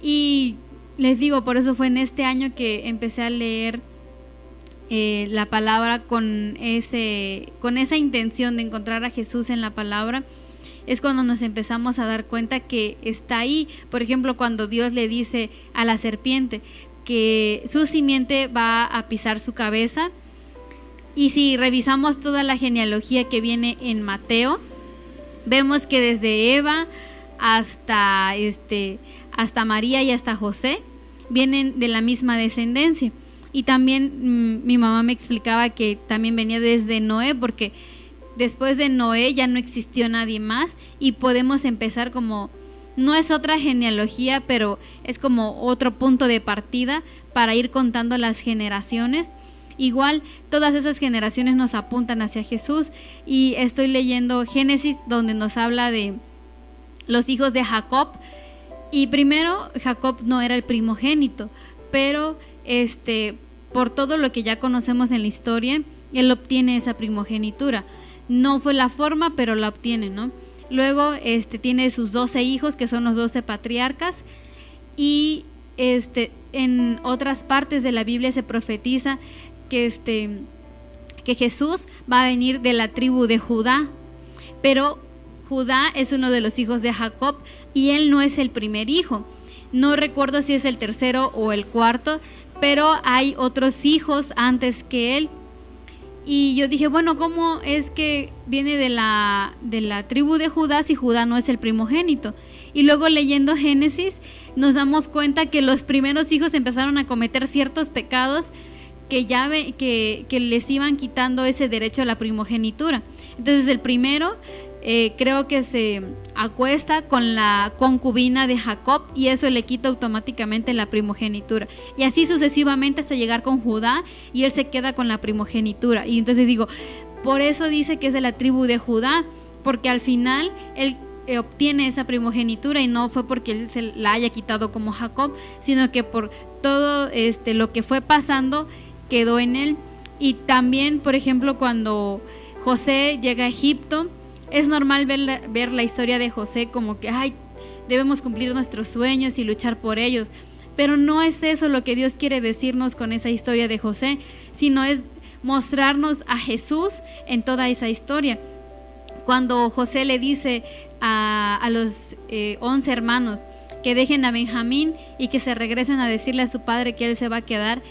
Y les digo, por eso fue en este año que empecé a leer la palabra con esa intención de encontrar a Jesús en la palabra. Es cuando nos empezamos a dar cuenta que está ahí. Por ejemplo, cuando Dios le dice a la serpiente que su simiente va a pisar su cabeza. Y si revisamos toda la genealogía que viene en Mateo, vemos que desde Eva hasta María y hasta José vienen de la misma descendencia. Y también mi mamá me explicaba que también venía desde Noé, porque después de Noé ya no existió nadie más, y podemos empezar como, no es otra genealogía, pero es como otro punto de partida para ir contando las generaciones. Igual todas esas generaciones nos apuntan hacia Jesús, y estoy leyendo Génesis, donde nos habla de los hijos de Jacob. Y primero, Jacob no era el primogénito, pero por todo lo que ya conocemos en la historia, él obtiene esa primogenitura. No fue la forma, pero la obtiene, ¿no? Luego tiene sus 12 hijos, que son los 12 patriarcas, y en otras partes de la Biblia se profetiza que Jesús va a venir de la tribu de Judá, pero Judá es uno de los hijos de Jacob, y él no es el primer hijo. No recuerdo si es el tercero o el cuarto, pero hay otros hijos antes que él. Y yo dije, bueno, ¿cómo es que viene de la tribu de Judá si Judá no es el primogénito? Y luego leyendo Génesis nos damos cuenta que los primeros hijos empezaron a cometer ciertos pecados que les iban quitando ese derecho a la primogenitura. Entonces el primero creo que se acuesta con la concubina de Jacob, y eso le quita automáticamente la primogenitura, y así sucesivamente hasta llegar con Judá, y él se queda con la primogenitura. Y entonces digo, por eso dice que es de la tribu de Judá, porque al final él obtiene esa primogenitura, y no fue porque él se la haya quitado como Jacob, sino que por todo lo que fue pasando quedó en él. Y también, por ejemplo, cuando José llega a Egipto, es normal ver la historia de José como que debemos cumplir nuestros sueños y luchar por ellos, pero no es eso lo que Dios quiere decirnos con esa historia de José, sino es mostrarnos a Jesús en toda esa historia. Cuando José le dice a los 11 hermanos que dejen a Benjamín y que se regresen a decirle a su padre que él se va a quedar,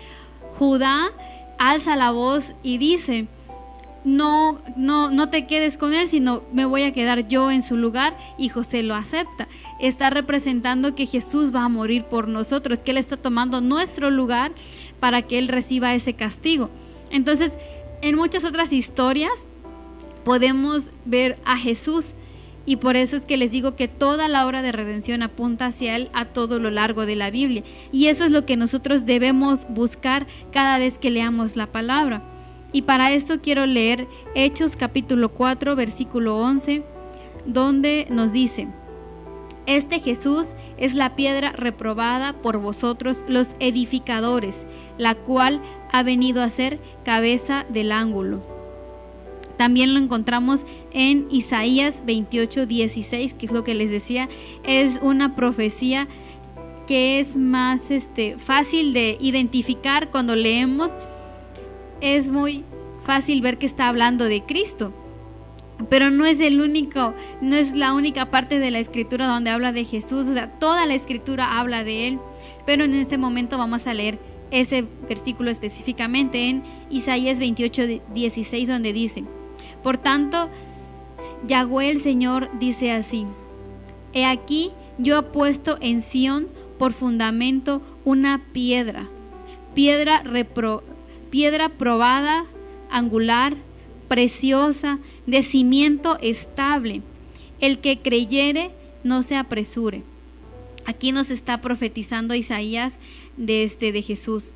Judá alza la voz y dice, no te quedes con él, sino me voy a quedar yo en su lugar, y José lo acepta. Está representando que Jesús va a morir por nosotros, que él está tomando nuestro lugar para que él reciba ese castigo. Entonces, en muchas otras historias podemos ver a Jesús, y por eso es que les digo que toda la obra de redención apunta hacia él a todo lo largo de la Biblia, y eso es lo que nosotros debemos buscar cada vez que leamos la palabra. Y para esto quiero leer Hechos capítulo 4 versículo 11, donde nos dice: este Jesús es la piedra reprobada por vosotros los edificadores, la cual ha venido a ser cabeza del ángulo. También lo encontramos en Isaías 28:16, que es lo que les decía, es una profecía que es más fácil de identificar cuando leemos. Es muy fácil ver que está hablando de Cristo, pero no es la única parte de la escritura donde habla de Jesús. O sea, toda la escritura habla de él, pero en este momento vamos a leer ese versículo específicamente en Isaías 28:16, donde dice: por tanto, Yahweh el Señor dice así: he aquí, yo he puesto en Sión por fundamento una piedra probada, angular, preciosa, de cimiento estable. El que creyere no se apresure. Aquí nos está profetizando Isaías de Jesús.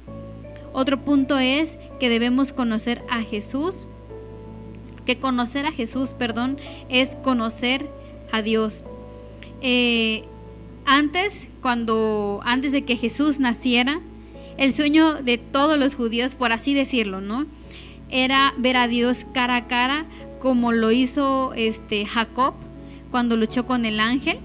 Otro punto es que debemos conocer a Jesús. Que conocer a Jesús, es conocer a Dios. Antes de que Jesús naciera, el sueño de todos los judíos, por así decirlo, ¿no?, era ver a Dios cara a cara, como lo hizo Jacob cuando luchó con el ángel.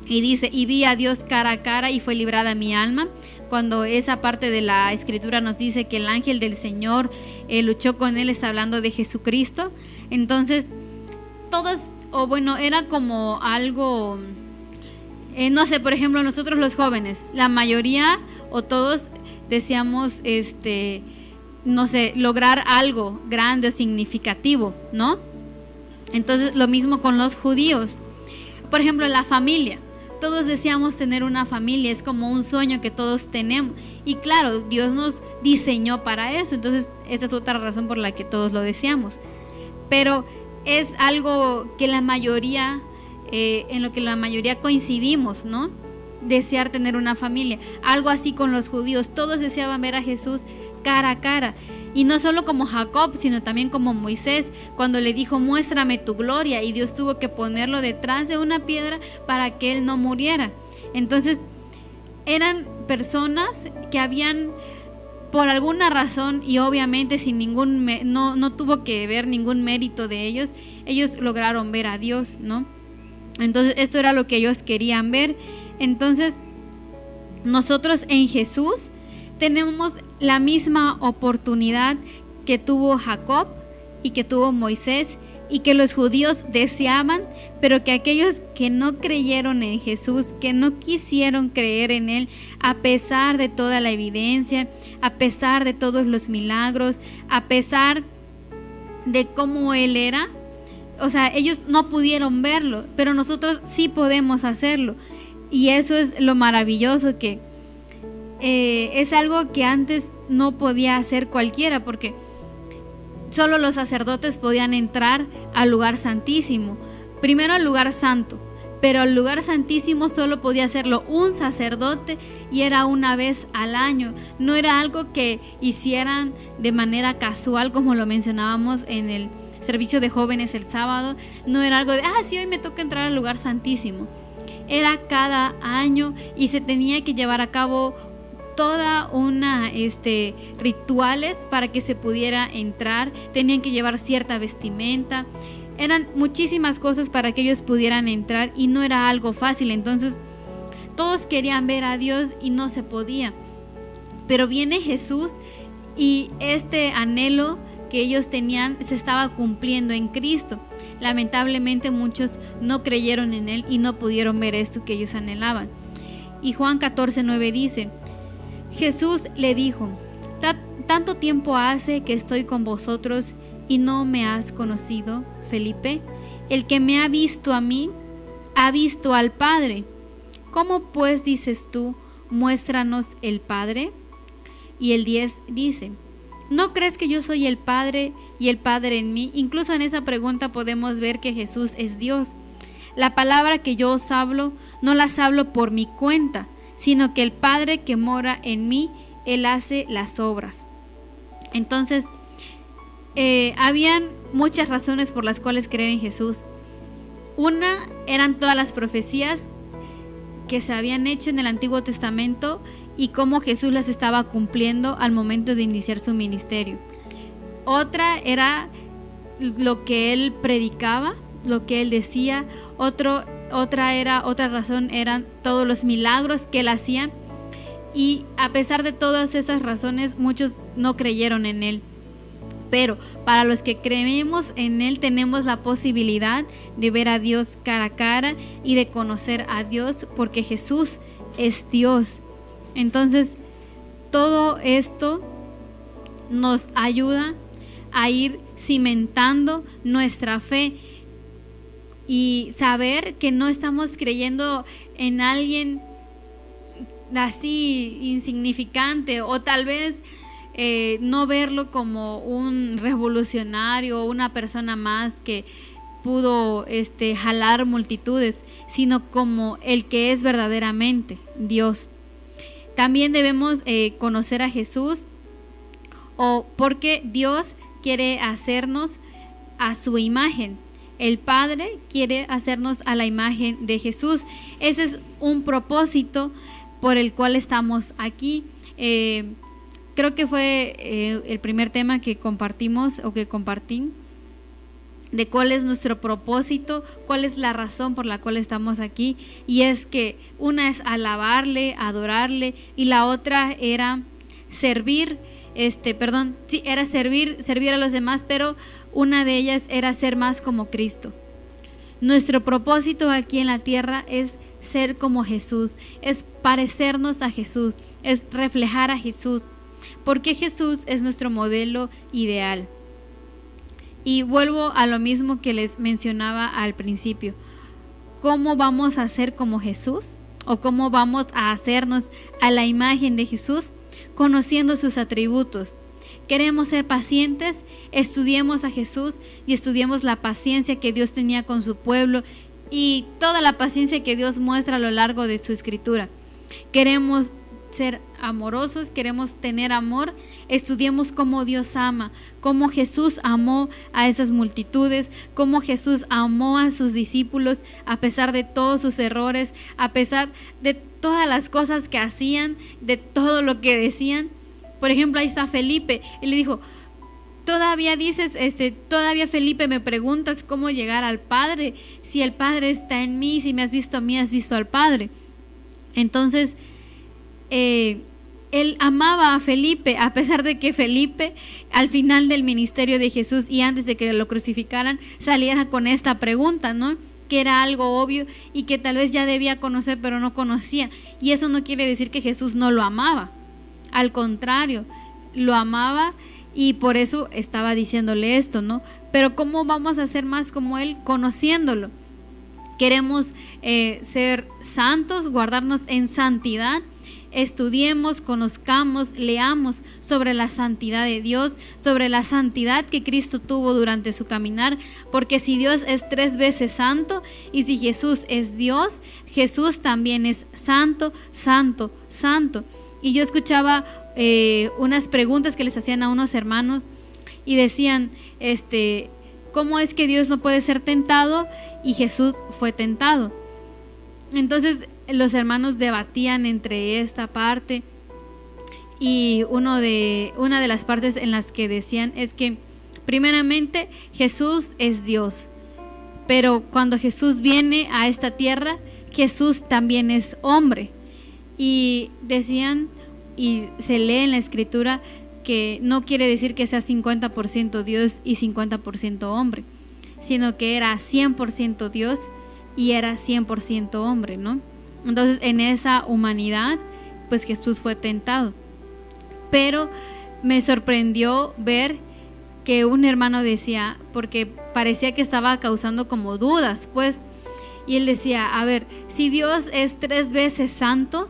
Y dice: y vi a Dios cara a cara y fue librada mi alma. Cuando esa parte de la escritura nos dice que el ángel del Señor luchó con él, está hablando de Jesucristo. Entonces, era como algo, no sé, por ejemplo, nosotros los jóvenes, la mayoría o todos deseamos, no sé, lograr algo grande o significativo, ¿no? Entonces, lo mismo con los judíos. Por ejemplo, la familia. Todos deseamos tener una familia, es como un sueño que todos tenemos. Y claro, Dios nos diseñó para eso, entonces esa es otra razón por la que todos lo deseamos. Pero es algo que la mayoría, en lo que la mayoría coincidimos, ¿no? Desear tener una familia. Algo así con los judíos, todos deseaban ver a Jesús cara a cara. Y no solo como Jacob, sino también como Moisés, cuando le dijo: muéstrame tu gloria, y Dios tuvo que ponerlo detrás de una piedra para que él no muriera. Entonces, eran personas que habían, por alguna razón, y obviamente sin no tuvo que ver ningún mérito de ellos lograron ver a Dios, ¿no? Entonces, esto era lo que ellos querían ver. Entonces, nosotros en Jesús tenemos la misma oportunidad que tuvo Jacob y que tuvo Moisés y que los judíos deseaban, pero que aquellos que no creyeron en Jesús, que no quisieron creer en él, a pesar de toda la evidencia, a pesar de todos los milagros, a pesar de cómo él era, o sea, ellos no pudieron verlo, pero nosotros sí podemos hacerlo. Y eso es lo maravilloso, que es algo que antes no podía hacer cualquiera, porque solo los sacerdotes podían entrar al lugar santísimo, primero al lugar santo, pero al lugar santísimo solo podía hacerlo un sacerdote, y era una vez al año. No era algo que hicieran de manera casual, como lo mencionábamos en el servicio de jóvenes el sábado. No era algo de: sí, hoy me toca entrar al lugar santísimo. Era cada año, y se tenía que llevar a cabo toda una rituales para que se pudiera entrar. Tenían que llevar cierta vestimenta, eran muchísimas cosas para que ellos pudieran entrar, y no era algo fácil. Entonces todos querían ver a Dios y no se podía, pero viene Jesús, y este anhelo que ellos tenían se estaba cumpliendo en Cristo. Lamentablemente muchos no creyeron en él y no pudieron ver esto que ellos anhelaban. Y Juan 14:9 dice: Jesús le dijo: ¿tanto tiempo hace que estoy con vosotros y no me has conocido, Felipe? El que me ha visto a mí, ha visto al Padre. ¿Cómo pues dices tú: muéstranos el Padre? Y el 10 dice: ¿no crees que yo soy el Padre y el Padre en mí? Incluso en esa pregunta podemos ver que Jesús es Dios. La palabra que yo os hablo, no las hablo por mi cuenta, sino que el Padre que mora en mí, Él hace las obras. Entonces, habían muchas razones por las cuales creer en Jesús. Una, eran todas las profecías que se habían hecho en el Antiguo Testamento y cómo Jesús las estaba cumpliendo al momento de iniciar su ministerio. Otra era lo que él predicaba, lo que él decía. Otra razón eran todos los milagros que él hacía. Y a pesar de todas esas razones, muchos no creyeron en él. Pero para los que creemos en él, tenemos la posibilidad de ver a Dios cara a cara y de conocer a Dios, porque Jesús es Dios. Entonces, todo esto nos ayuda a ir cimentando nuestra fe y saber que no estamos creyendo en alguien así insignificante, o tal vez no verlo como un revolucionario o una persona más que pudo jalar multitudes, sino como el que es verdaderamente Dios. También debemos conocer a Jesús, porque Dios quiere hacernos a su imagen. El Padre quiere hacernos a la imagen de Jesús. Ese es un propósito por el cual estamos aquí. Creo que fue el primer tema que compartimos o que compartí, de cuál es nuestro propósito, cuál es la razón por la cual estamos aquí. Y es que una es alabarle, adorarle, y la otra era servir, era servir a los demás, pero una de ellas era ser más como Cristo. Nuestro propósito aquí en la tierra es ser como Jesús, es parecernos a Jesús, es reflejar a Jesús, porque Jesús es nuestro modelo ideal. Y vuelvo a lo mismo que les mencionaba al principio. ¿Cómo vamos a ser como Jesús? ¿O cómo vamos a hacernos a la imagen de Jesús? Conociendo sus atributos. Queremos ser pacientes, estudiemos a Jesús y estudiemos la paciencia que Dios tenía con su pueblo y toda la paciencia que Dios muestra a lo largo de su escritura. Queremos ser amorosos, queremos tener amor, estudiemos cómo Dios ama, cómo Jesús amó a esas multitudes, cómo Jesús amó a sus discípulos a pesar de todos sus errores, a pesar de todas las cosas que hacían, de todo lo que decían. Por ejemplo, ahí está Felipe, él le dijo: todavía Felipe, me preguntas cómo llegar al Padre, si el Padre está en mí, si me has visto a mí, has visto al Padre. Entonces, él amaba a Felipe, a pesar de que Felipe al final del ministerio de Jesús y antes de que lo crucificaran saliera con esta pregunta, ¿no? Que era algo obvio y que tal vez ya debía conocer pero no conocía. Y eso no quiere decir que Jesús no lo amaba, al contrario, lo amaba y por eso estaba diciéndole esto, ¿no? Pero ¿cómo vamos a ser más como Él? Conociéndolo. Queremos ser santos, guardarnos en santidad. Estudiemos, conozcamos, leamos sobre la santidad de Dios, sobre la santidad que Cristo tuvo durante su caminar, porque si Dios es 3 veces santo y si Jesús es Dios, Jesús también es santo, santo, santo. Y yo escuchaba unas preguntas que les hacían a unos hermanos y decían, ¿cómo es que Dios no puede ser tentado y Jesús fue tentado? Entonces los hermanos debatían entre esta parte y una de las partes en las que decían es que primeramente Jesús es Dios, pero cuando Jesús viene a esta tierra, Jesús también es hombre. Y decían, y se lee en la escritura, que no quiere decir que sea 50% Dios y 50% hombre, sino que era 100% Dios y era 100% hombre, ¿no? Entonces en esa humanidad pues Jesús fue tentado. Pero me sorprendió ver que un hermano decía, porque parecía que estaba causando como dudas pues, y él decía, a ver, si Dios es 3 veces santo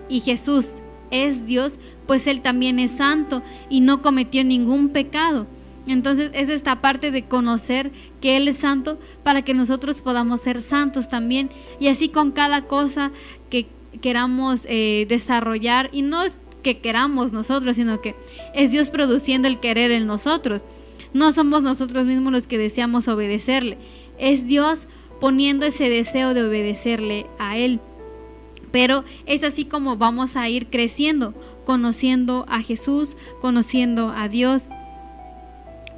y Jesús es Dios, pues Él también es santo y no cometió ningún pecado. Entonces es esta parte de conocer que Él es santo para que nosotros podamos ser santos también, y así con cada cosa que queramos desarrollar, y no es que queramos nosotros, sino que es Dios produciendo el querer en nosotros. No somos nosotros mismos los que deseamos obedecerle, es Dios poniendo ese deseo de obedecerle a Él. Pero es así como vamos a ir creciendo, conociendo a Jesús, conociendo a Dios.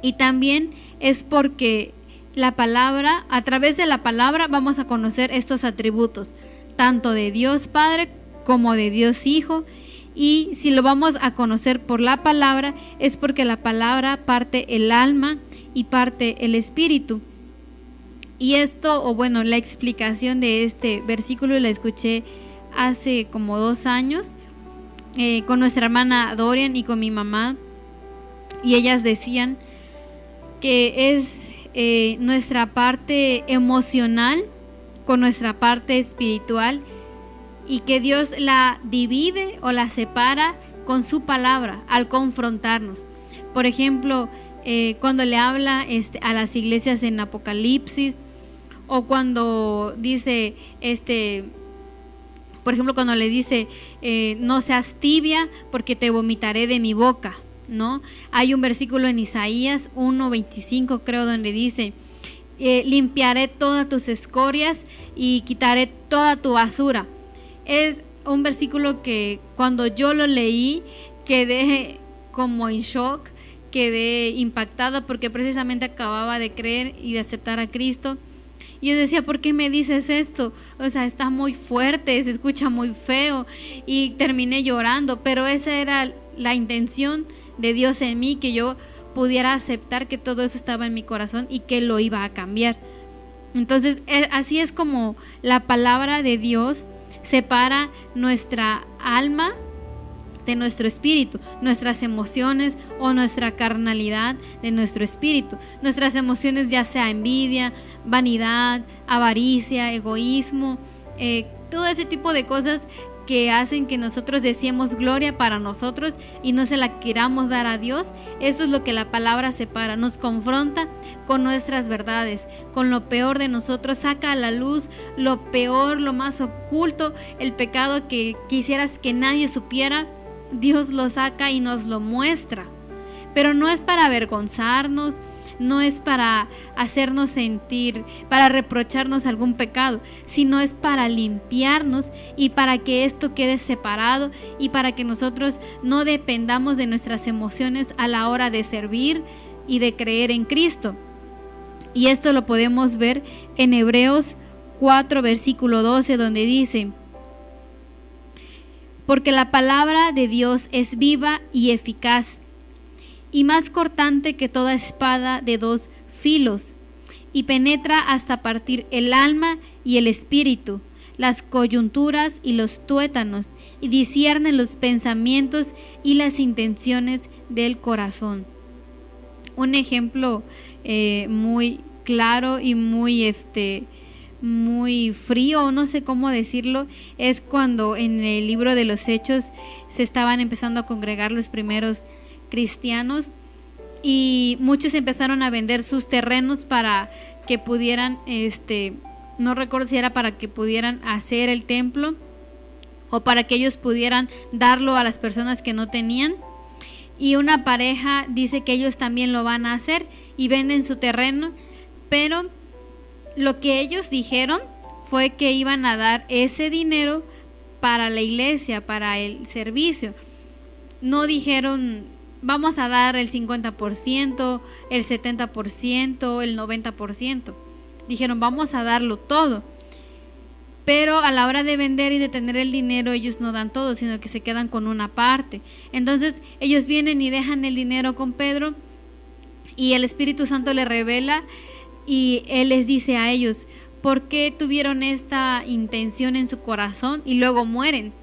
Y también es porque la palabra, a través de la palabra vamos a conocer estos atributos, tanto de Dios Padre como de Dios Hijo. Y si lo vamos a conocer por la palabra, es porque la palabra parte el alma y parte el espíritu. Y esto, o bueno, la explicación de este versículo la escuché hace como 2 años con nuestra hermana Dorian y con mi mamá. Y ellas decían que es nuestra parte emocional con nuestra parte espiritual, y que Dios la divide o la separa con su palabra al confrontarnos. Por ejemplo, cuando le habla a las iglesias en Apocalipsis, o cuando dice, por ejemplo, cuando le dice, no seas tibia porque te vomitaré de mi boca, ¿no? Hay un versículo en Isaías 1:25, creo, donde dice, limpiaré todas tus escorias y quitaré toda tu basura. Es un versículo que cuando yo lo leí quedé como en shock, quedé impactada, porque precisamente acababa de creer y de aceptar a Cristo. Y yo decía, ¿por qué me dices esto? O sea, está muy fuerte, se escucha muy feo, y terminé llorando, pero esa era la intención de Dios en mí, que yo pudiera aceptar que todo eso estaba en mi corazón y que lo iba a cambiar. Entonces, así es como la palabra de Dios separa nuestra alma de nuestro espíritu, nuestras emociones o nuestra carnalidad de nuestro espíritu. Nuestras emociones, ya sea envidia, vanidad, avaricia, egoísmo, todo ese tipo de cosas que hacen que nosotros deseemos gloria para nosotros y no se la queramos dar a Dios. Eso es lo que la palabra separa, nos confronta con nuestras verdades, con lo peor de nosotros, saca a la luz lo peor, lo más oculto, el pecado que quisieras que nadie supiera. Dios lo saca y nos lo muestra, pero no es para avergonzarnos, no es para hacernos sentir, para reprocharnos algún pecado, sino es para limpiarnos y para que esto quede separado, y para que nosotros no dependamos de nuestras emociones a la hora de servir y de creer en Cristo. Y esto lo podemos ver en Hebreos 4, versículo 12, donde dice: porque la palabra de Dios es viva y eficaz, y más cortante que toda espada de 2 filos, y penetra hasta partir el alma y el espíritu, las coyunturas y los tuétanos, y discierne los pensamientos y las intenciones del corazón. Un ejemplo muy claro y muy frío, no sé cómo decirlo, es cuando en el libro de los Hechos se estaban empezando a congregar los primeros cristianos, y muchos empezaron a vender sus terrenos para que pudieran, no recuerdo si era para que pudieran hacer el templo o para que ellos pudieran darlo a las personas que no tenían. Y una pareja dice que ellos también lo van a hacer y venden su terreno, pero lo que ellos dijeron fue que iban a dar ese dinero para la iglesia, para el servicio. No dijeron vamos a dar el 50%, el 70%, el 90%. Dijeron vamos a darlo todo. Pero a la hora de vender y de tener el dinero, ellos no dan todo, sino que se quedan con una parte. Entonces ellos vienen y dejan el dinero con Pedro, y el Espíritu Santo le revela, y él les dice a ellos: ¿por qué tuvieron esta intención en su corazón y luego mueren?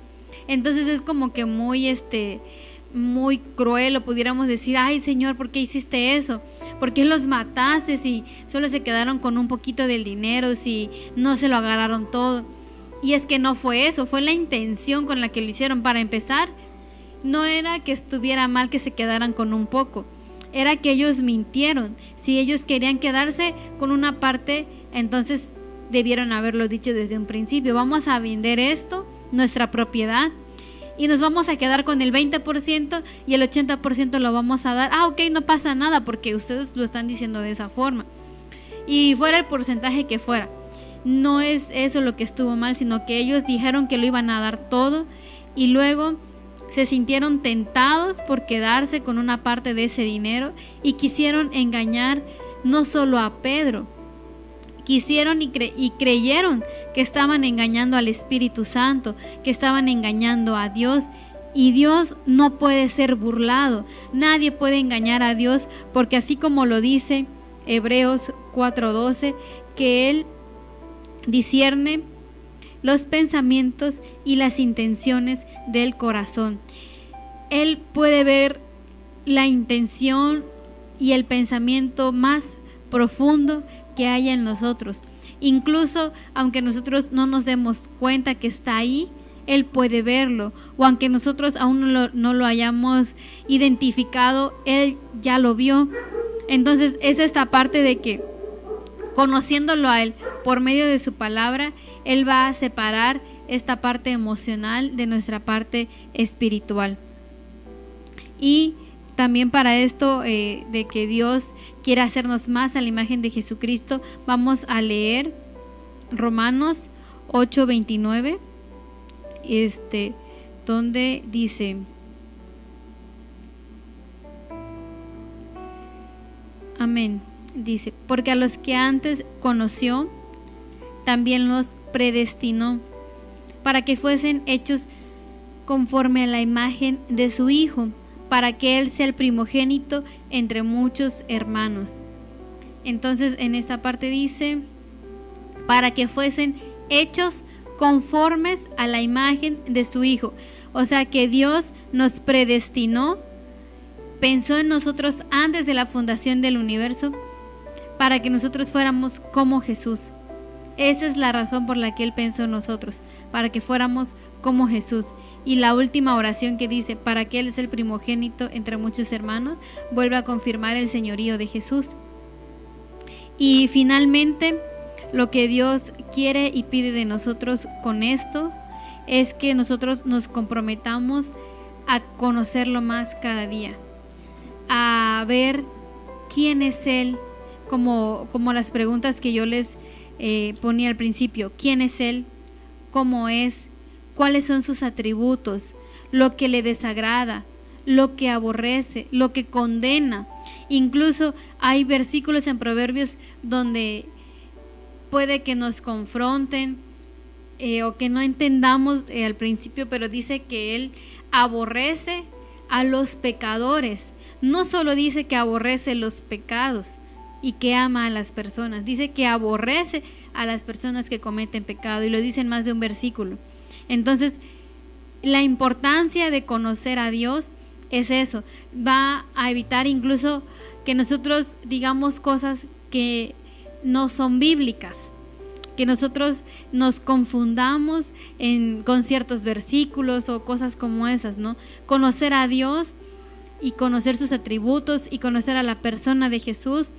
Entonces es como que muy muy cruel, o pudiéramos decir: ay Señor, ¿por qué hiciste eso? ¿Por qué los mataste si solo se quedaron con un poquito del dinero, si no se lo agarraron todo? Y es que no fue eso, fue la intención con la que lo hicieron. Para empezar, no era que estuviera mal que se quedaran con un poco, era que ellos mintieron. Si ellos querían quedarse con una parte, entonces debieron haberlo dicho desde un principio: vamos a vender esto, nuestra propiedad, y nos vamos a quedar con el 20% y el 80% lo vamos a dar. Ok, no pasa nada porque ustedes lo están diciendo de esa forma. Y fuera el porcentaje que fuera, no es eso lo que estuvo mal, sino que ellos dijeron que lo iban a dar todo, y luego se sintieron tentados por quedarse con una parte de ese dinero y quisieron engañar no solo a Pedro. Quisieron y creyeron que estaban engañando al Espíritu Santo, que estaban engañando a Dios. Y Dios no puede ser burlado. Nadie puede engañar a Dios, porque así como lo dice Hebreos 4:12, que Él discierne los pensamientos y las intenciones del corazón. Él puede ver la intención y el pensamiento más profundo que haya en nosotros. Incluso aunque nosotros no nos demos cuenta que está ahí, Él puede verlo, o aunque nosotros aún no lo hayamos identificado, Él ya lo vio. Entonces es esta parte de que, conociéndolo a Él por medio de su palabra, Él va a separar esta parte emocional de nuestra parte espiritual. Y también para esto de que Dios quiere hacernos más a la imagen de Jesucristo, vamos a leer Romanos 8:29, donde dice: amén. Dice: porque a los que antes conoció, también los predestinó para que fuesen hechos conforme a la imagen de su Hijo, para que Él sea el primogénito entre muchos hermanos. Entonces en esta parte dice: para que fuesen hechos conformes a la imagen de su Hijo. O sea que Dios nos predestinó, pensó en nosotros antes de la fundación del universo, para que nosotros fuéramos como Jesús. Esa es la razón por la que Él pensó en nosotros, para que fuéramos como Jesús. Y la última oración que dice: para que Él es el primogénito entre muchos hermanos, vuelve a confirmar el señorío de Jesús. Y finalmente, lo que Dios quiere y pide de nosotros con esto es que nosotros nos comprometamos a conocerlo más cada día, a ver quién es Él, como las preguntas que yo les ponía al principio: quién es Él, cómo es, cuáles son sus atributos, lo que le desagrada, lo que aborrece, lo que condena. Incluso hay versículos en Proverbios donde puede que nos confronten o que no entendamos al principio, pero dice que Él aborrece a los pecadores. No solo dice que aborrece los pecados y que ama a las personas, dice que aborrece a las personas que cometen pecado, y lo dice en más de un versículo. Entonces, la importancia de conocer a Dios es eso. Va a evitar incluso que nosotros digamos cosas que no son bíblicas, que nosotros nos confundamos con ciertos versículos o cosas como esas, ¿no? Conocer a Dios y conocer sus atributos y conocer a la persona de Jesús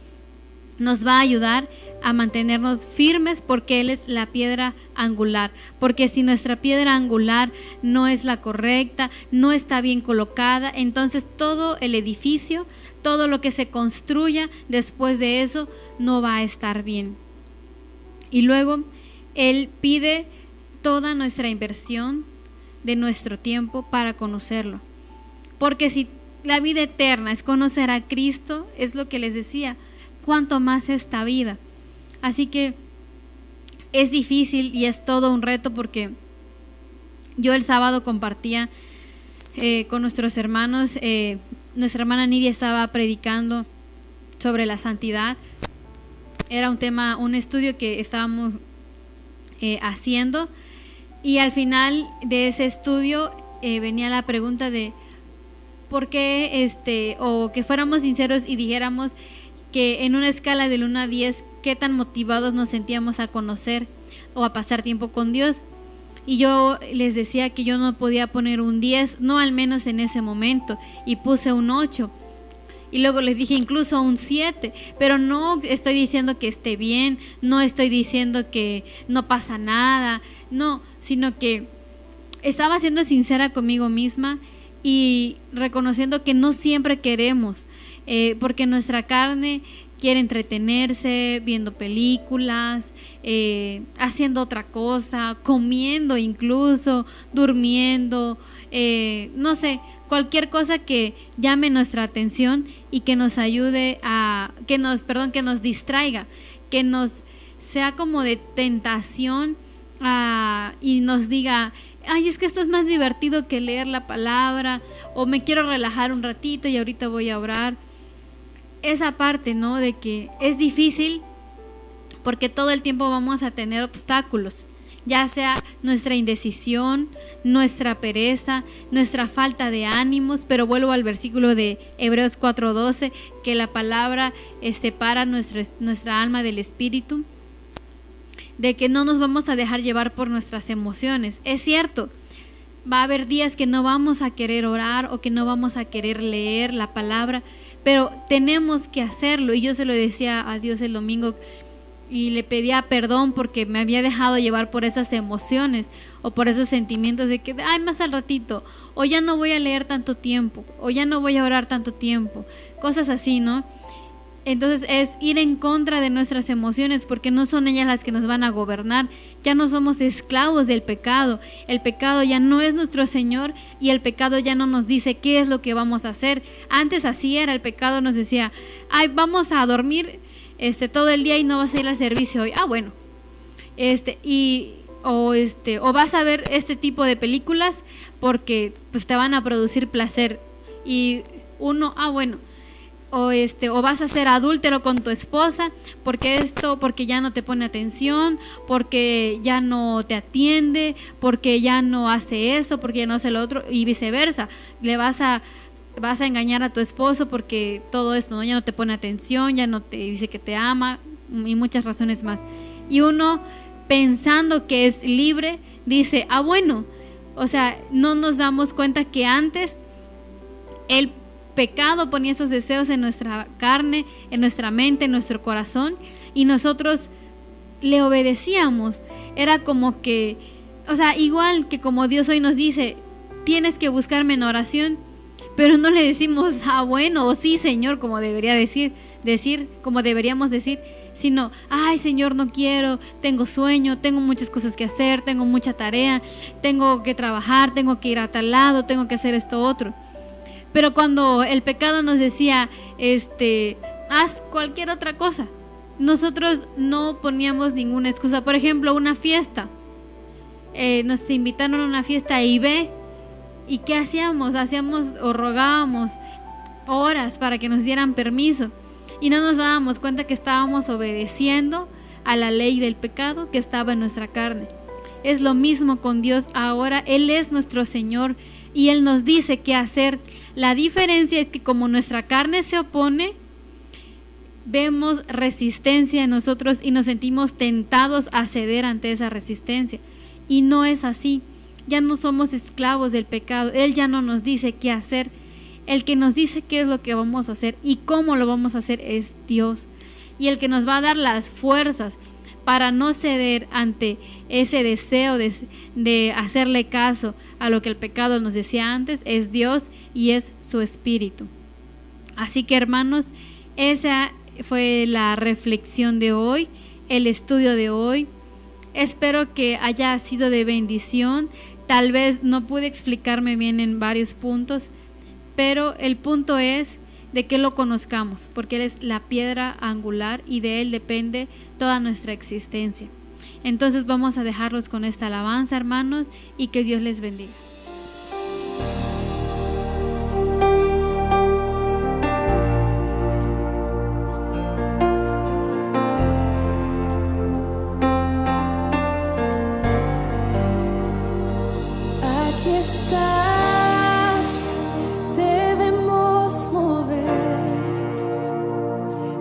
nos va a ayudar a mantenernos firmes, porque Él es la piedra angular. Porque si nuestra piedra angular no es la correcta, no está bien colocada, entonces todo el edificio, todo lo que se construya después de eso no va a estar bien. Y luego Él pide toda nuestra inversión de nuestro tiempo para conocerlo. Porque si la vida eterna es conocer a Cristo, es lo que les decía, cuánto más esta vida. Así que es difícil y es todo un reto, porque yo el sábado compartía con nuestros hermanos, nuestra hermana Nidia estaba predicando sobre la santidad. Era un tema, un estudio que estábamos haciendo, y al final de ese estudio venía la pregunta de por qué, o que fuéramos sinceros y dijéramos que en una escala del 1 a 10, qué tan motivados nos sentíamos a conocer o a pasar tiempo con Dios. Y yo les decía que yo no podía poner un 10, no al menos en ese momento, y puse un 8. Y luego les dije incluso un 7, pero no estoy diciendo que esté bien, no estoy diciendo que no pasa nada, no, sino que estaba siendo sincera conmigo misma y reconociendo que no siempre queremos, porque nuestra carne quiere entretenerse viendo películas, haciendo otra cosa, comiendo incluso, durmiendo, no sé, cualquier cosa que llame nuestra atención y que nos ayude que nos distraiga, que nos sea como de tentación, y nos diga, ay, es que esto es más divertido que leer la palabra, o me quiero relajar un ratito y ahorita voy a orar. Esa parte, ¿no? De que es difícil porque todo el tiempo vamos a tener obstáculos, ya sea nuestra indecisión, nuestra pereza, nuestra falta de ánimos, pero vuelvo al versículo de Hebreos 4:12, que la palabra separa nuestra alma del espíritu, de que no nos vamos a dejar llevar por nuestras emociones. Es cierto, va a haber días que no vamos a querer orar o que no vamos a querer leer la palabra, pero tenemos que hacerlo. Y yo se lo decía a Dios el domingo y le pedía perdón porque me había dejado llevar por esas emociones o por esos sentimientos de que, ay, más al ratito, o ya no voy a leer tanto tiempo, o ya no voy a orar tanto tiempo, cosas así, ¿no? Entonces es ir en contra de nuestras emociones, porque no son ellas las que nos van a gobernar. Ya no somos esclavos del pecado. El pecado ya no es nuestro Señor y el pecado ya no nos dice qué es lo que vamos a hacer. Antes así era, el pecado nos decía, ay, vamos a dormir todo el día y no vas a ir al servicio hoy. Ah, bueno. O vas a ver este tipo de películas porque pues te van a producir placer. Y uno, bueno. O vas a ser adúltero con tu esposa porque ya no te pone atención, porque ya no te atiende, porque ya no hace esto, porque ya no hace lo otro, y viceversa. Vas a engañar a tu esposo porque todo esto, ¿no? Ya no te pone atención, ya no te dice que te ama, y muchas razones más. Y uno, pensando que es libre, dice, bueno, o sea, no nos damos cuenta que antes el pecado ponía esos deseos en nuestra carne, en nuestra mente, en nuestro corazón, y nosotros le obedecíamos. Era como que, o sea, igual que como Dios hoy nos dice, tienes que buscarme en oración, pero no le decimos, bueno, o sí, Señor, como debería decir, como deberíamos decir, sino, ay, Señor, no quiero, tengo sueño, tengo muchas cosas que hacer, tengo mucha tarea, tengo que trabajar, tengo que ir a tal lado, tengo que hacer esto otro. Pero cuando el pecado nos decía, haz cualquier otra cosa, nosotros no poníamos ninguna excusa. Por ejemplo, una fiesta. Nos invitaron a una fiesta y ¿y qué hacíamos? Hacíamos o rogábamos horas para que nos dieran permiso. Y no nos dábamos cuenta que estábamos obedeciendo a la ley del pecado que estaba en nuestra carne. Es lo mismo con Dios ahora. Él es nuestro Señor y Él nos dice qué hacer. La diferencia es que como nuestra carne se opone, vemos resistencia en nosotros y nos sentimos tentados a ceder ante esa resistencia. Y no es así. Ya no somos esclavos del pecado. Él ya no nos dice qué hacer. El que nos dice qué es lo que vamos a hacer y cómo lo vamos a hacer es Dios. Y el que nos va a dar las fuerzas para no ceder ante ese deseo de hacerle caso a lo que el pecado nos decía antes es Dios y es su Espíritu. Así que, hermanos, esa fue la reflexión de hoy, el estudio de hoy. Espero que haya sido de bendición. Tal vez no pude explicarme bien en varios puntos, pero el punto es de que lo conozcamos, porque Él es la piedra angular y de Él depende toda nuestra existencia. Entonces vamos a dejarlos con esta alabanza, hermanos, y que Dios les bendiga. Aquí estás, debemos mover,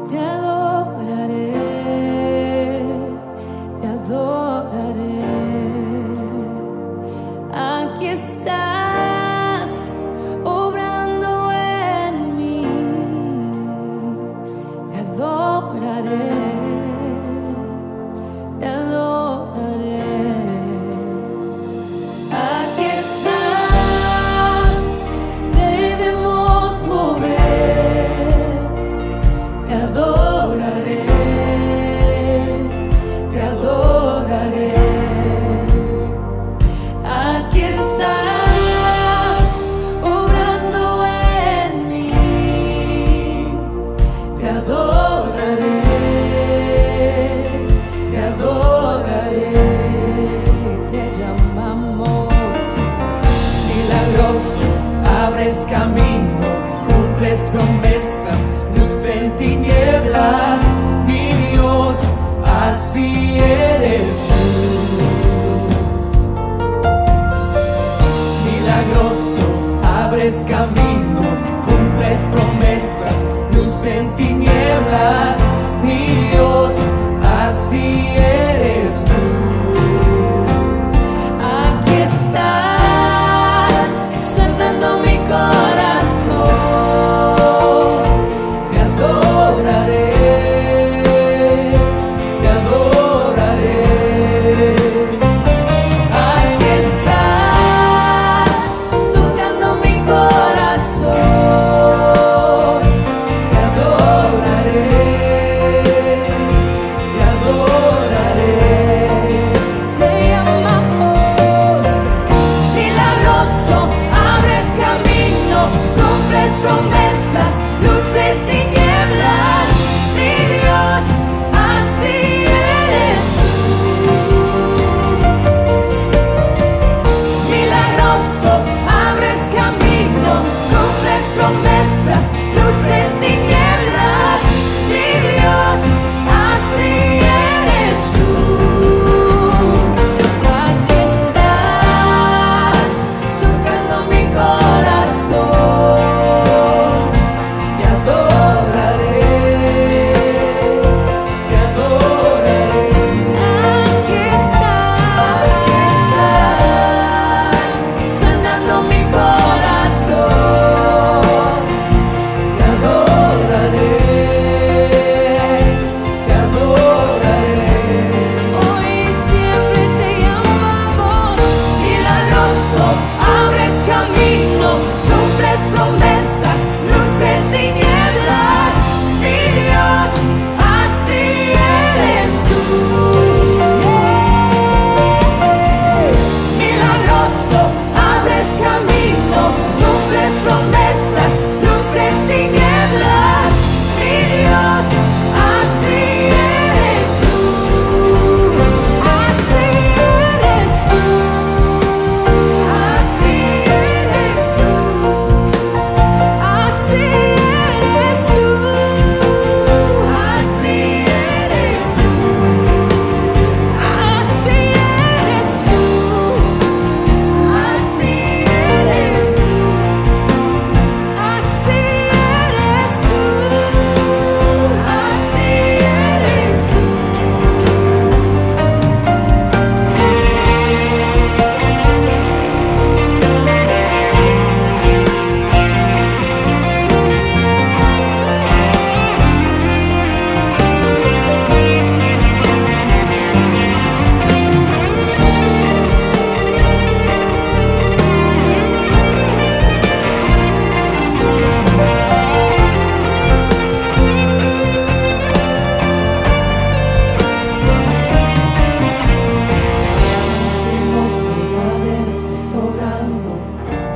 te adoraré, te adoraré. Aquí abres camino, cumples promesas, luz en tinieblas, mi Dios, así eres tú. Milagroso, abres camino, cumples promesas, luz en tinieblas, mi Dios, así eres tú. Aquí estás, sanando mi corazón, te adoraré, te adoraré. Aquí estás, tocando mi corazón, te adoraré, te adoraré. Te amamos, milagroso, abres camino, cumples promesas, luz en tinieblas, mi Dios, así eres tú. Milagroso, abres camino, cumples promesas, luz en tinieblas, mi Dios, así eres tú. Aquí estás, tocando mi corazón, te adoraré, te adoraré. Aquí estás, sanando mi corazón, te adoraré, te adoraré. Hoy siempre te llamamos, milagroso, abres camino, cumples promesas, luz en tinieblas, mi Dios, así eres tú. Milagroso, abres camino, cumples promesas, luz en tinieblas, mi Dios, así eres tú, así eres tú, así eres tú, así eres tú, así eres tú, así eres tú, así eres tú, así eres tú, así eres tú.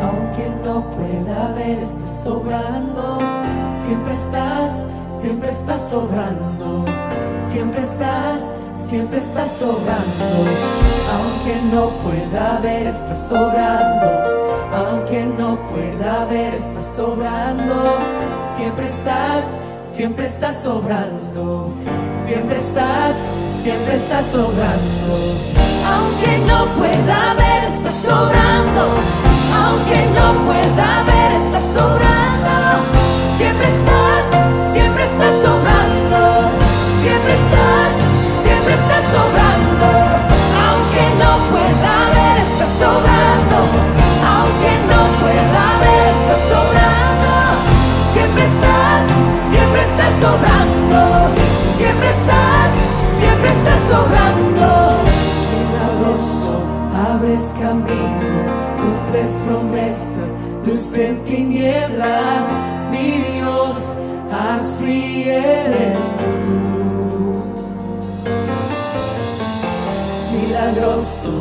Aunque no pueda ver, estás sobrando. Siempre estás sobrando. Siempre estás sobrando. Aunque no pueda ver, estás sobrando. Aunque no pueda ver, estás sobrando. Siempre estás sobrando. Siempre estás sobrando. Aunque no pueda ver, estás sobrando. Aunque no pueda ver, estás sobrando. Siempre estás sobrando. Siempre estás sobrando. Aunque no pueda ver, estás sobrando. Aunque no pueda ver, estás sobrando. Siempre estás sobrando. Siempre estás sobrando. Milagroso, abres camino, cumples promesas, luz en tinieblas, mi Dios, así eres tú. Milagroso,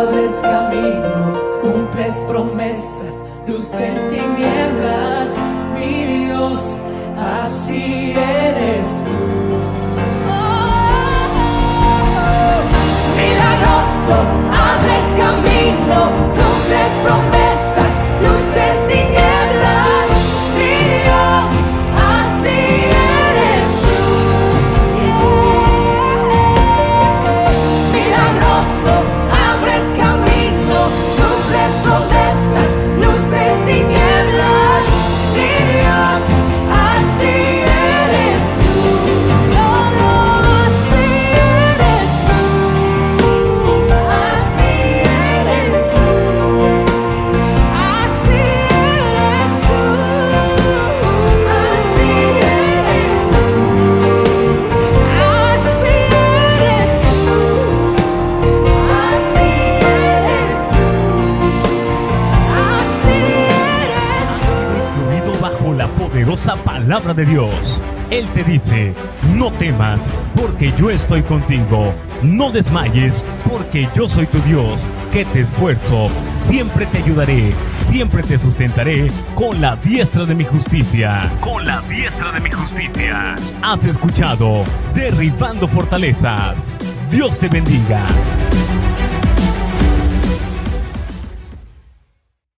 abres camino, cumples promesas, luz en tinieblas, mi Dios, así eres tú. Milagroso, abres camino, cumples promesas, luz en tinieblas. poderosa palabra de Dios. Él te dice: no temas, porque yo estoy contigo. No desmayes, porque yo soy tu Dios, que te esfuerzo. Siempre te ayudaré, siempre te sustentaré con la diestra de mi justicia. Con la diestra de mi justicia. Has escuchado Derribando Fortalezas. Dios te bendiga.